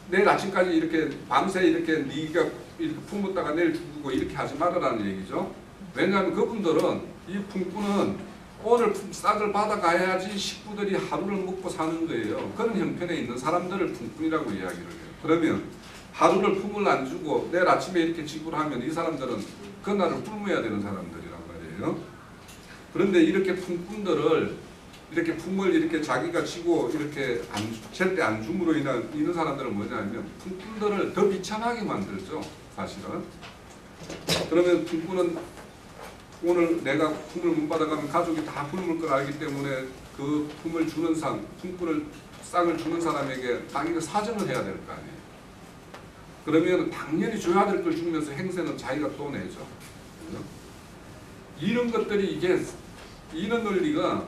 내일 아침까지 이렇게 밤새 이렇게 네가 이렇게 품었다가 내일 주고 이렇게 하지 말아라는 얘기죠. 왜냐하면 그분들은 이 품꾼은 오늘 싹을 받아가야지 식구들이 하루를 먹고 사는 거예요. 그런 형편에 있는 사람들을 품꾼이라고 이야기를 해요. 그러면 하루를 품을 안 주고 내일 아침에 이렇게 지불하면 이 사람들은 그날을 굶어야 되는 사람들이란 말이에요. 그런데 이렇게 품꾼들을 이렇게 품을 이렇게 자기가 지고 이렇게 제때 안 줌으로 인한 사람들은 뭐냐면 품꾼들을 더 비참하게 만들죠. 사실은. 그러면 품꾼은 오늘 내가 품을 못 받아가면 가족이 다 굶을 걸 알기 때문에 그 품을 주는 품꾼을 싹을 주는 사람에게 당연히 사정을 해야 될 거 아니에요. 그러면 당연히 줘야 될 걸 주면서 행세는 자기가 또 내죠. 이런 것들이 이게 이런 논리가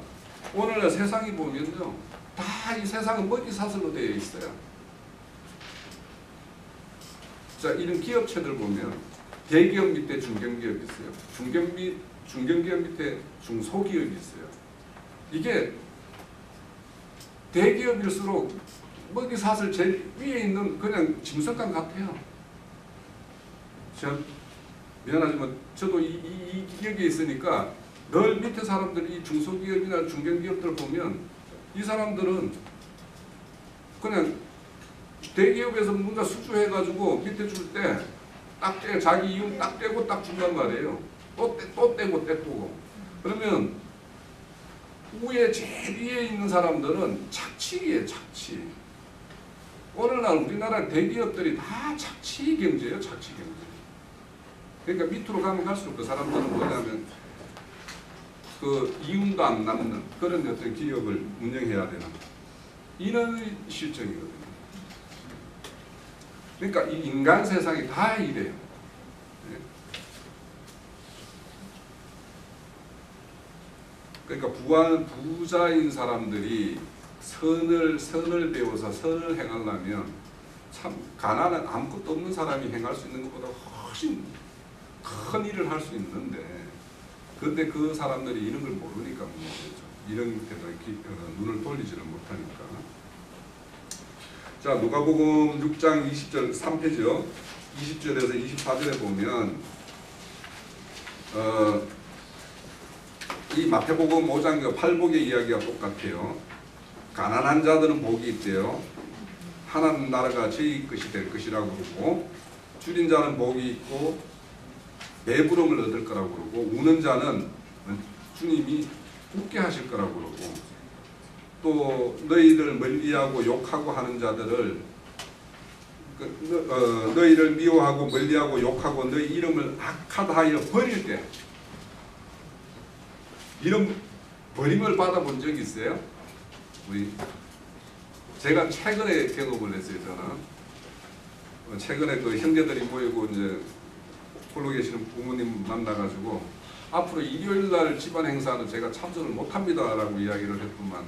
오늘날 세상이 보면요, 다 이 세상은 먹이사슬로 되어 있어요. 자, 이런 기업체들 보면 대기업 밑에 중견기업이 있어요. 중견기업 밑에 중소기업이 있어요. 이게 대기업일수록 먹이사슬 제일 위에 있는 그냥 짐승감 같아요. 미안하지만 저도 이 기업에 있으니까 늘 밑에 사람들이 이 중소기업이나 중견기업들 보면 이 사람들은 그냥 대기업에서 뭔가 수주해가지고 밑에 줄 때 딱 떼, 자기 이윤 딱 떼고 딱 준단 말이에요. 또 떼고 떼고. 그러면 위에 제일 위에 있는 사람들은 착취예요, 착취. 오늘날 우리나라 대기업들이 다 착취 경제예요, 착취 경제. 그러니까 밑으로 가면 갈수록 그 사람들은 뭐냐면 그 이윤도 안 남는 그런 어떤 기업을 운영해야 되는 이런 실정이거든요. 그러니까 이 인간 세상이 다 이래요. 그러니까 부자인 사람들이 선을 배워서 선을 행하려면 참 가난한 아무것도 없는 사람이 행할 수 있는 것보다 훨씬 큰 일을 할 수 있는데 근데 그 사람들이 이런 걸 모르니까 문제죠. 이런 데도 눈을 돌리지를 못하니까. 자, 누가복음 6장 20절 3페이지요. 20절에서 24절에 보면 이 마태복음 5장 8복의 이야기가 똑같아요. 가난한 자들은 복이 있대요. 하나님 나라가 저희 것이 될 것이라고 그러고 줄인 자는 복이 있고 배부름을 얻을 거라고 그러고 우는 자는 주님이 웃게 하실 거라고 그러고 또 너희를 멀리하고 욕하고 하는 자들을 너희를 미워하고 멀리하고 욕하고 너희 이름을 악하다 하여 버릴 때 이런 버림을 받아본 적이 있어요? 제가 최근에 경험을 했어요. 저는 최근에 그 형제들이 모이고 이제 홀로 계시는 부모님 만나가지고 앞으로 일요일날 집안 행사는 제가 참석을 못합니다라고 이야기를 했더만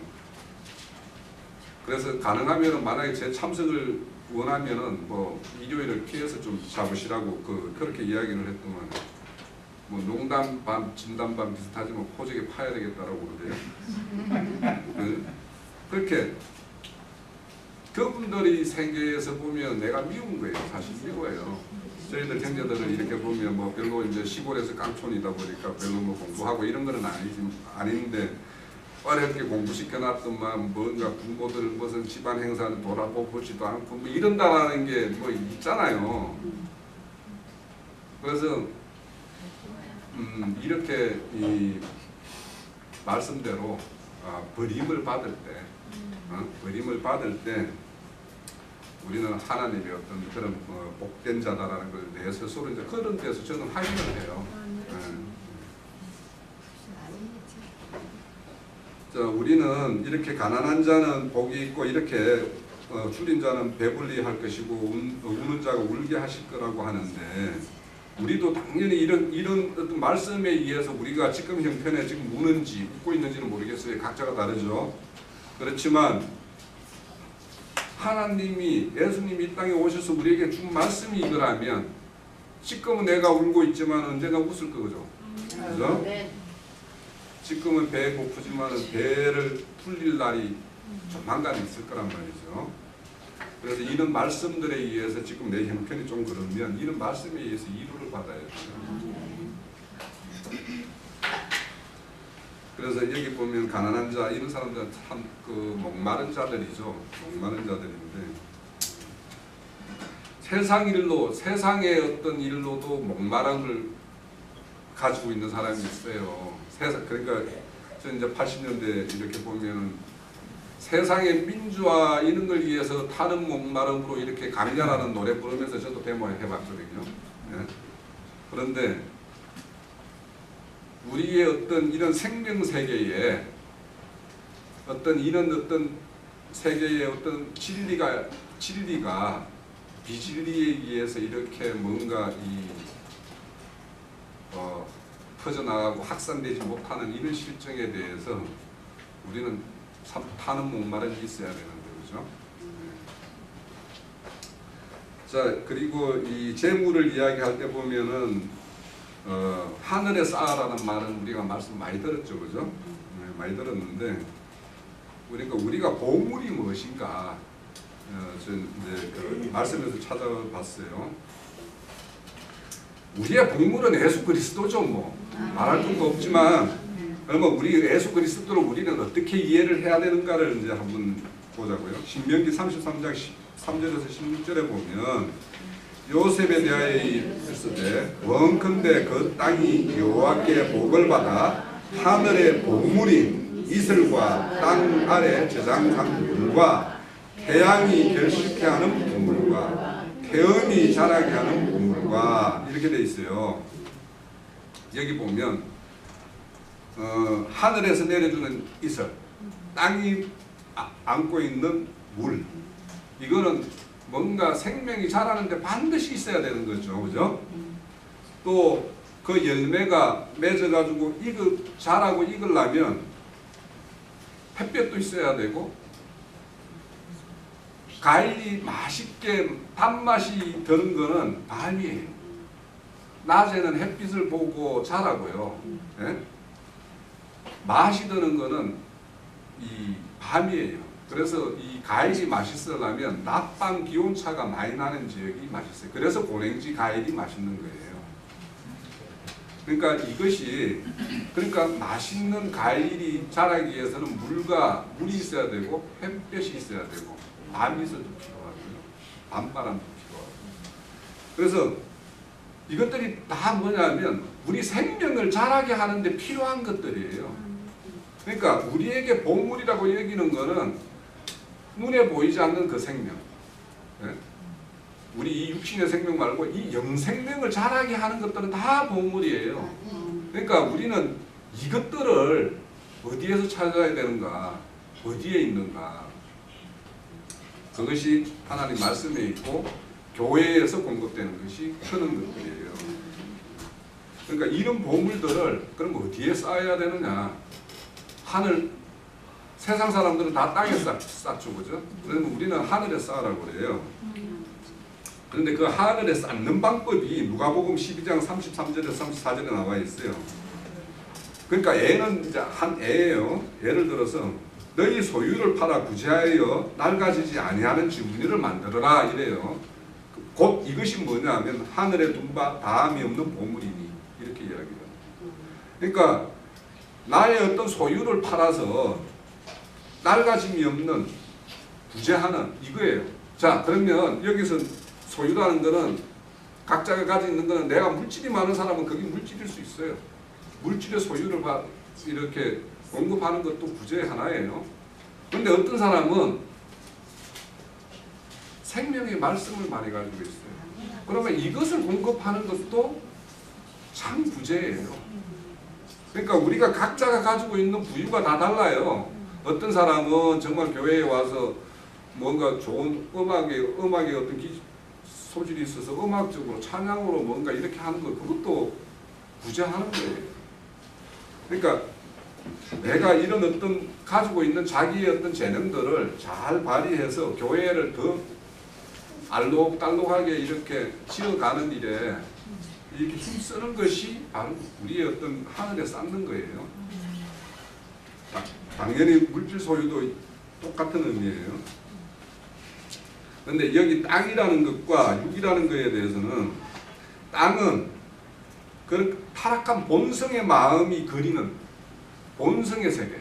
그래서 가능하면 만약에 제 참석을 원하면은 뭐 일요일을 피해서 좀 잡으시라고 그렇게 이야기를 했더만 뭐 농담 반 진담 반 비슷하지만 포직에 파야 되겠다라고 그러대요. 그렇게 그분들이 생계에서 보면 내가 미운 거예요. 사실 미워요. 저희들 형제들을 이렇게 보면 뭐 별로 이제 시골에서 깡촌이다 보니까 별로 뭐 공부하고 이런 거는 아닌데 어렵게 공부시켜놨더만 뭔가 부모들 무슨 집안 행사는 돌아보지도 않고 뭐 이런다라는 게 뭐 있잖아요. 그래서 이렇게 이 말씀대로 버림을 받을 때 우리는 하나님의 어떤 그런 복된 자다라는 걸 내 스스로 이제 그런 데서 저는 확인을 해요. 자, 우리는 이렇게 가난한 자는 복이 있고 이렇게 줄인 자는 배불리 할 것이고 우는 자가 울게 하실 거라고 하는데 우리도 당연히 이런 어떤 말씀에 의해서 우리가 지금 형편에 지금 우는지 웃고 있는지는 모르겠어요. 각자가 다르죠. 그렇지만 하나님이 예수님이 이 땅에 오셔서 우리에게 준 말씀이 이거라면 지금은 내가 울고 있지만 언젠가 웃을 거죠. 그죠? 네. 지금은 배 고프지만 배를 풀릴 날이 조만간 있을 거란 말이죠. 그래서 이런 말씀들에 의해서 지금 내 형편이 좀 그러면 이런 말씀에 의해서 위로를 받아야 돼요. 그래서 여기 보면 가난한 자 이런 사람들은 참 그 목마른 자들이죠. 목마른 자들인데 세상 일로 세상의 어떤 일로도 목마름을 가지고 있는 사람이 있어요. 세상 그러니까 저 이제 80년대 이렇게 보면 세상의 민주화 이런 걸 위해서 타는 목마름으로 이렇게 강렬하는 노래 부르면서 저도 데모 해봤거든요. 네. 그런데 우리의 어떤 이런 생명 세계에 어떤 이런 어떤 세계의 어떤 진리가 비진리에 의해서 이렇게 뭔가 퍼져나가고 확산되지 못하는 이런 실정에 대해서 우리는 참 타는 목마름이 있어야 되는데 그죠? 자 그리고 이 재물을 이야기할 때 보면은 하늘에 쌓아라는 말은 우리가 말씀 많이 들었죠, 그죠? 네, 많이 들었는데 그러니까 우리가 보물이 무엇인가? 저 이제 그 말씀에서 찾아봤어요. 우리의 보물은 예수 그리스도죠, 뭐 말할 것도 없지만, 그러면 우리 예수 그리스도를 우리는 어떻게 이해를 해야 되는가를 이제 한번 보자고요. 신명기 33장 3절에서 16절에 보면 요셉에 대하여 이르시되 원컨대 그 땅이 여호와께 복을 받아 하늘의 보물인 이슬과 땅 아래 저장한 물과 태양이 결식케 하는 보물과 태음이 자라게 하는 보물과 이렇게 돼 있어요. 여기 보면 하늘에서 내려주는 이슬, 땅이 안고 있는 물, 이거는 뭔가 생명이 자라는데 반드시 있어야 되는 거죠, 그죠? 또 그 열매가 맺어가지고 자라고 익으려면 햇볕도 있어야 되고 과일이 맛있게 단맛이 드는 거는 밤이에요. 낮에는 햇빛을 보고 자라고요. 예? 맛이 드는 거는 이 밤이에요. 그래서 이 과일이 맛있으려면 낮밤 기온차가 많이 나는 지역이 맛있어요. 그래서 고랭지 과일이 맛있는 거예요. 그러니까 이것이 맛있는 과일이 자라기 위해서는 물이 있어야 되고 햇볕이 있어야 되고 밤이 있어도 필요하고요. 밤바람도 필요하고. 그래서 이것들이 다 뭐냐면 우리 생명을 자라게 하는데 필요한 것들이에요. 그러니까 우리에게 보물이라고 여기는 거는 눈에 보이지 않는 그 생명, 우리 이 육신의 생명 말고 이 영생명을 자라게 하는 것들은 다 보물이에요. 그러니까 우리는 이것들을 어디에서 찾아야 되는가, 어디에 있는가, 그것이 하나님 말씀에 있고 교회에서 공급되는 것이 크는 것들이에요. 그러니까 이런 보물들을 그럼 어디에 쌓아야 되느냐? 하늘, 세상 사람들은 다 땅에 쌓죠, 그죠? 그러면 우리는 하늘에 쌓으라고 그래요. 그런데 그 하늘에 쌓는 방법이 누가복음 12장 33절에서 34절에 나와 있어요. 그러니까 애는 이제 한 애예요. 예를 들어서 너희 소유를 팔아 구제하여 낡아지지 아니하는 지문이를 만들어라 이래요. 곧 이것이 뭐냐 하면 하늘에 둔 바 다함이 없는 보물이니 이렇게 이야기해요. 그러니까 나의 어떤 소유를 팔아서 낡아짐이 없는 구제하는 이거예요. 자 그러면 여기서 소유라는 거는 각자가 가지고 있는 거는 내가 물질이 많은 사람은 그게 물질일 수 있어요. 물질의 소유를 이렇게 공급하는 것도 구제의 하나예요. 그런데 어떤 사람은 생명의 말씀을 많이 가지고 있어요. 그러면 이것을 공급하는 것도 참 부재예요. 그러니까 우리가 각자가 가지고 있는 부유가 다 달라요. 어떤 사람은 정말 교회에 와서 뭔가 좋은 음악의 어떤 소질이 있어서 음악적으로 찬양으로 뭔가 이렇게 하는 거 그것도 부재하는 거예요. 그러니까 내가 이런 어떤 가지고 있는 자기의 어떤 재능들을 잘 발휘해서 교회를 더 알록달록하게 이렇게 지어가는 일에 이렇게 힘쓰는 것이 바로 우리의 어떤 하늘에 쌓는 거예요. 당연히 물질 소유도 똑같은 의미예요. 그런데 여기 땅이라는 것과 육이라는 것에 대해서는 땅은 그 타락한 본성의 마음이 그리는 본성의 세계.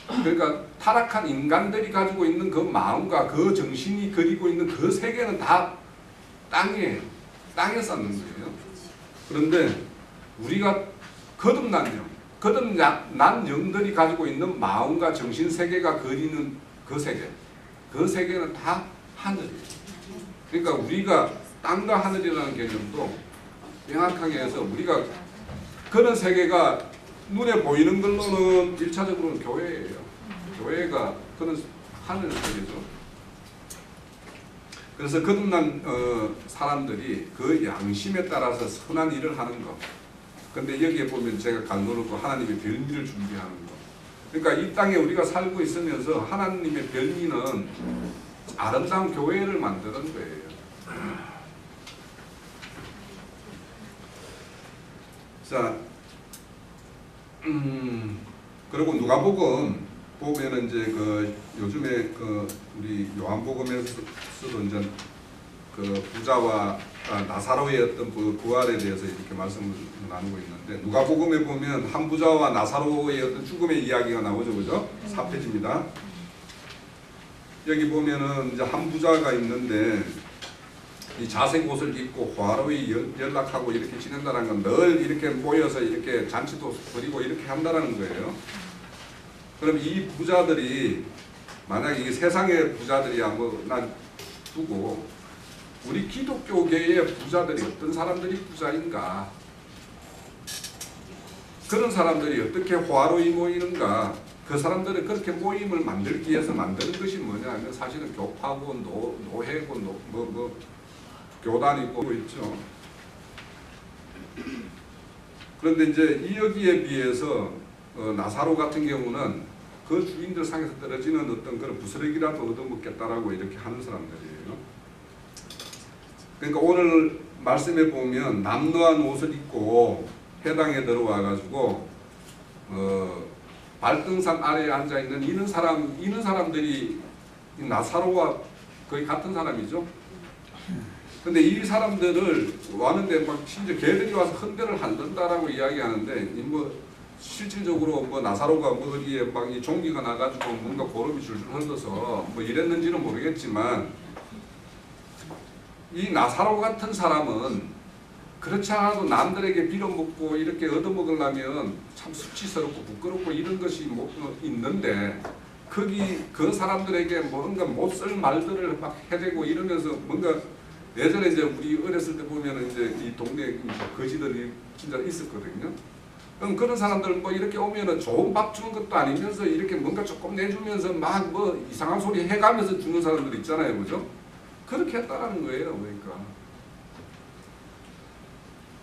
그러니까 타락한 인간들이 가지고 있는 그 마음과 그 정신이 그리고 있는 그 세계는 다 땅에 쌓는 거예요. 그런데 우리가 거듭난 영, 거듭난 영들이 가지고 있는 마음과 정신 세계가 그리는 그 세계, 그 세계는 다 하늘이에요. 그러니까 우리가 땅과 하늘이라는 개념도 명확하게 해서 우리가 그런 세계가 눈에 보이는 걸로는 1차적으로는 교회예요. 교회가 그런 하늘 세계죠. 그래서 거듭난 사람들이 그 양심에 따라서 선한 일을 하는 것. 근데 여기에 보면 제가 강조놓고 하나님의 별미를 준비하는 것. 그러니까 이 땅에 우리가 살고 있으면서 하나님의 별미는 아름다운 교회를 만드는 거예요. 자, 그리고 누가복음 보면은 이제 그 요즘에 그 우리 요한복음에서도 이제 그 부자와 나사로의 어떤 그 부활에 대해서 이렇게 말씀을 나누고 있는데, 누가복음에 보면 한 부자와 나사로의 어떤 죽음의 이야기가 나오죠, 그죠? 4페이지입니다. 여기 보면은 이제 한 부자가 있는데 이 자색 옷을 입고 화로에 연락하고 이렇게 지낸다는 건 늘 이렇게 모여서 이렇게 잔치도 벌이고 이렇게 한다는 거예요. 그럼 이 부자들이 만약 이 세상의 부자들이야 뭐 난 두고 우리 기독교계의 부자들이 어떤 사람들이 부자인가? 그런 사람들이 어떻게 화로에 모이는가? 그 사람들은 그렇게 모임을 만들기 위해서 만드는 것이 뭐냐면 사실은 교파고 노회고 교단이고 있죠. 그런데 이제 이 여기에 비해서 나사로 같은 경우는 그 주인들 상에서 떨어지는 어떤 그런 부스러기라도 얻어먹겠다라고 이렇게 하는 사람들이에요. 그러니까 오늘 말씀에 보면 남루한 옷을 입고 회당에 들어와 가지고 발등상 아래에 앉아 있는 이런 사람들이 나사로와 거의 같은 사람이죠. 근데 이 사람들을 왔는데 막 심지어 걔들이 와서 헌대를 한다라고 이야기하는데 뭐 실질적으로 뭐 나사로가 뭐 어디에 막 이 종기가 나가지고 뭔가 고름이 줄줄 흘러서 뭐 이랬는지는 모르겠지만 이 나사로 같은 사람은 그렇지 않아도 남들에게 빌어먹고 이렇게 얻어먹으려면 참 수치스럽고 부끄럽고 이런 것이 있는데 그 사람들에게 뭔가 못 쓸 말들을 막 해대고 이러면서 뭔가 예전에 이제 우리 어렸을 때 보면은 이제 이 동네에 거지들이 진짜 있었거든요. 그럼 그런 사람들 뭐 이렇게 오면은 좋은 밥 주는 것도 아니면서 이렇게 뭔가 조금 내주면서 막 뭐 이상한 소리 해가면서 주는 사람들 있잖아요, 그죠? 그렇게 했다는 거예요, 그러니까.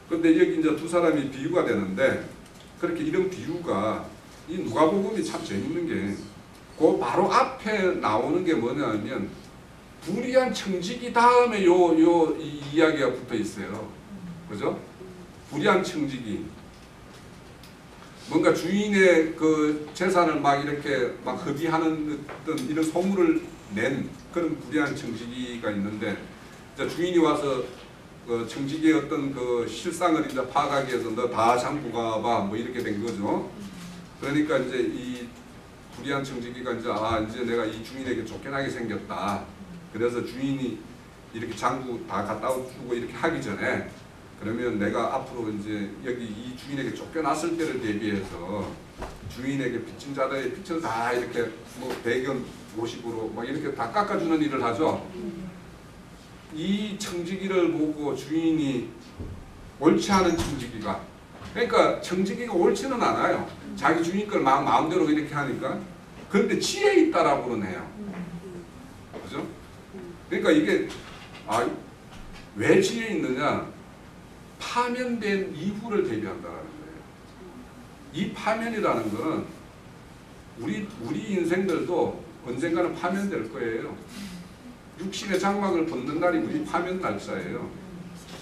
근데 여기 이제 두 사람이 비유가 되는데 그렇게 이런 비유가 이 누가복음이 참 재밌는 게 그 바로 앞에 나오는 게 뭐냐면 불의한 청지기 다음에 이 이야기가 붙어 있어요. 그죠? 불의한 청지기. 뭔가 주인의 그 재산을 막 이렇게 막 허비하는 어떤 이런 소문을 낸 그런 불의한 청지기가 있는데, 이제 주인이 와서 그 청지기의 어떤 그 실상을 이제 파악하기 위해서 너 다 잠고 가봐 뭐 이렇게 된 거죠. 그러니까 이제 이 불의한 청지기가 이제 내가 이 주인에게 쫓겨나게 생겼다. 그래서 주인이 이렇게 장구 다 갖다 주고 이렇게 하기 전에 그러면 내가 앞으로 이제 여기 이 주인에게 쫓겨났을 때를 대비해서 주인에게 빚진 자들의 빚을 다 이렇게 뭐 100원 50으로 막 이렇게 다 깎아주는 일을 하죠. 이 청지기를 보고 주인이 옳지 않은 청지기가, 그러니까 청지기가 옳지는 않아요. 자기 주인 걸 막 마음대로 이렇게 하니까. 그런데 지혜 있다라고 그러네요. 그죠? 그러니까 이게 왜 지혜 있느냐? 파면된 이후를 대비한다는 거예요. 이 파면이라는 것은 우리 인생들도 언젠가는 파면될 거예요. 육신의 장막을 벗는 날이 우리 파면 날짜예요.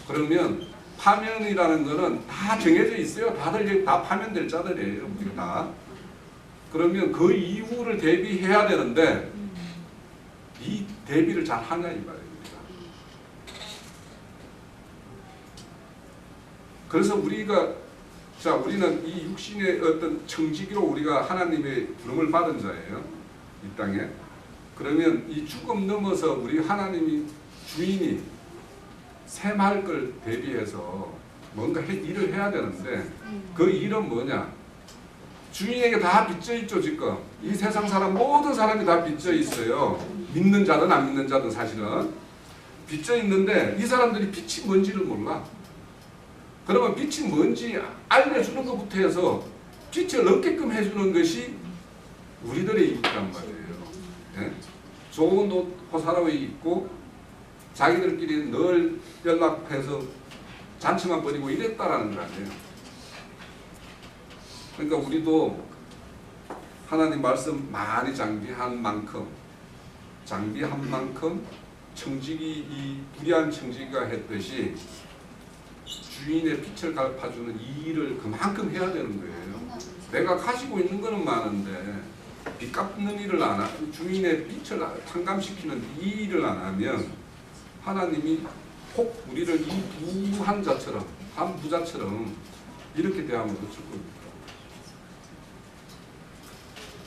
그러면 파면이라는 것은 다 정해져 있어요. 다들 다 파면될 자들이에요. 우리가 다. 그러면 그 이후를 대비해야 되는데 이 대비를 잘 하냐 이 말입니다. 그래서 우리가 자, 우리는 이 육신의 어떤 청지기로 우리가 하나님의 부름을 받은 자예요. 이 땅에. 그러면 이 죽음 넘어서 우리 하나님이 주인이 샘할 걸 대비해서 뭔가 일을 해야 되는데 그 일은 뭐냐? 주인에게 다 빚져 있죠. 지금 이 세상 사람 모든 사람이 다 빚져 있어요. 믿는 자든 안 믿는 자든 사실은 빚져 있는데 이 사람들이 빛이 뭔지를 몰라. 그러면 빛이 뭔지 알려주는 것부터 해서 빛을 얻게끔 해주는 것이 우리들의 일이란 말이에요. 예? 좋은 옷 호사라고 입고 자기들끼리 늘 연락해서 잔치만 벌이고 이랬다라는 거 아니에요. 그러니까 우리도 하나님 말씀 많이 장비한 만큼 청지기 이 불의한 청지기가 했듯이 주인의 빛을 갈파주는 이 일을 그만큼 해야 되는 거예요. 내가 가지고 있는 거는 많은데 빚 갚는 일을 안 하고 주인의 빛을 탕감시키는 이 일을 안 하면 하나님이 혹 우리를 이 부한 자처럼 한 부자처럼 이렇게 대하면 어쩔 겁니까?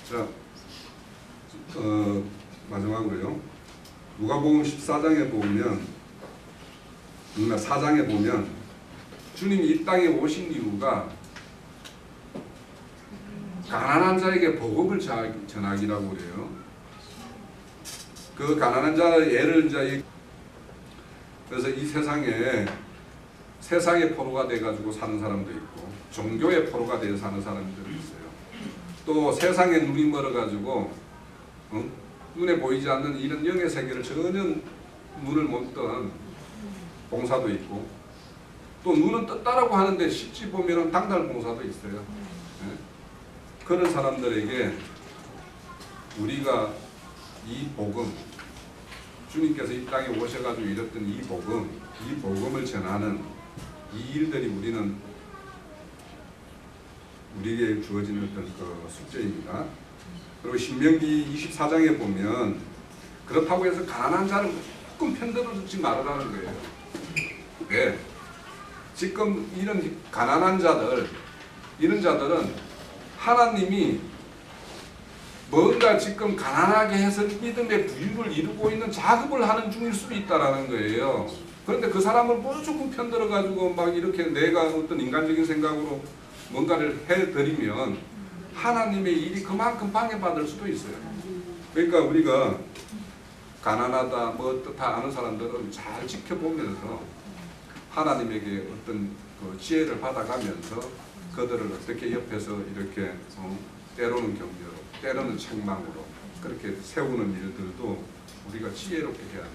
자, 마지막으로요. 누가복음 14장에 보면 4장에 보면 주님이 이 땅에 오신 이유가 가난한 자에게 복음을 전하기라고 그래요. 그 가난한 자의 예를 이제 그래서 이 세상의 포로가 돼가지고 사는 사람도 있고 종교의 포로가 돼서 사는 사람들이 있어요. 또 세상에 눈이 멀어가지고 눈에 보이지 않는 이런 영의 세계를 전혀 눈을 못 뜬 봉사도 있고 또 눈은 떴다라고 하는데 실제 보면은 당달 봉사도 있어요. 네? 그런 사람들에게 우리가 이 복음 주님께서 이 땅에 오셔가지고 이뤘던 이 복음을 전하는 이 일들이 우리에게 주어지는 어떤 그 숙제입니다. 그리고 신명기 24장에 보면 그렇다고 해서 가난한 자를 조금 편들어주지 말으라는 거예요. 왜? 지금 이런 가난한 자들, 이런 자들은 하나님이 뭔가 지금 가난하게 해서 믿음의 부유를 이루고 있는 작업을 하는 중일 수도 있다라는 거예요. 그런데 그 사람을 무조건 편들어가지고 막 이렇게 내가 어떤 인간적인 생각으로 뭔가를 해드리면 하나님의 일이 그만큼 방해받을 수도 있어요. 그러니까 우리가 가난하다 뭐 어떻다 하는 사람들은 잘 지켜보면서 하나님에게 어떤 그 지혜를 받아가면서 그들을 어떻게 옆에서 이렇게 때로는 격려로 때로는 책망으로 그렇게 세우는 일들도 우리가 지혜롭게 해야 돼요.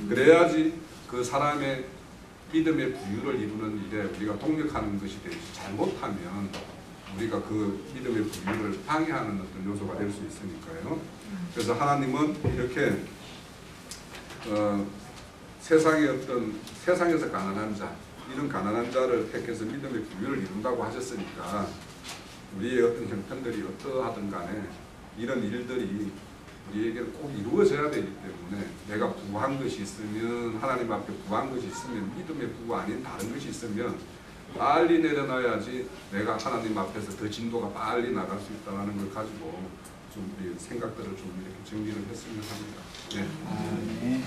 그래야지 그 사람의 믿음의 부유를 이루는 일에 우리가 동력하는 것이 되지 잘못하면 우리가 그 믿음의 부유를 방해하는 어떤 요소가 될 수 있으니까요. 그래서 하나님은 이렇게 세상에서 가난한 자, 이런 가난한 자를 택해서 믿음의 부유를 이룬다고 하셨으니까 우리의 어떤 형편들이 어떠하든 간에 이런 일들이 우리에게 꼭 이루어져야 되기 때문에 내가 부한 것이 있으면 하나님 앞에 부한 것이 있으면 믿음의 부 아닌 다른 것이 있으면 빨리 내려놔야지 내가 하나님 앞에서 더 진도가 빨리 나갈 수 있다는 걸 가지고 좀 생각들을 좀 이렇게 정리를 했으면 합니다. 네.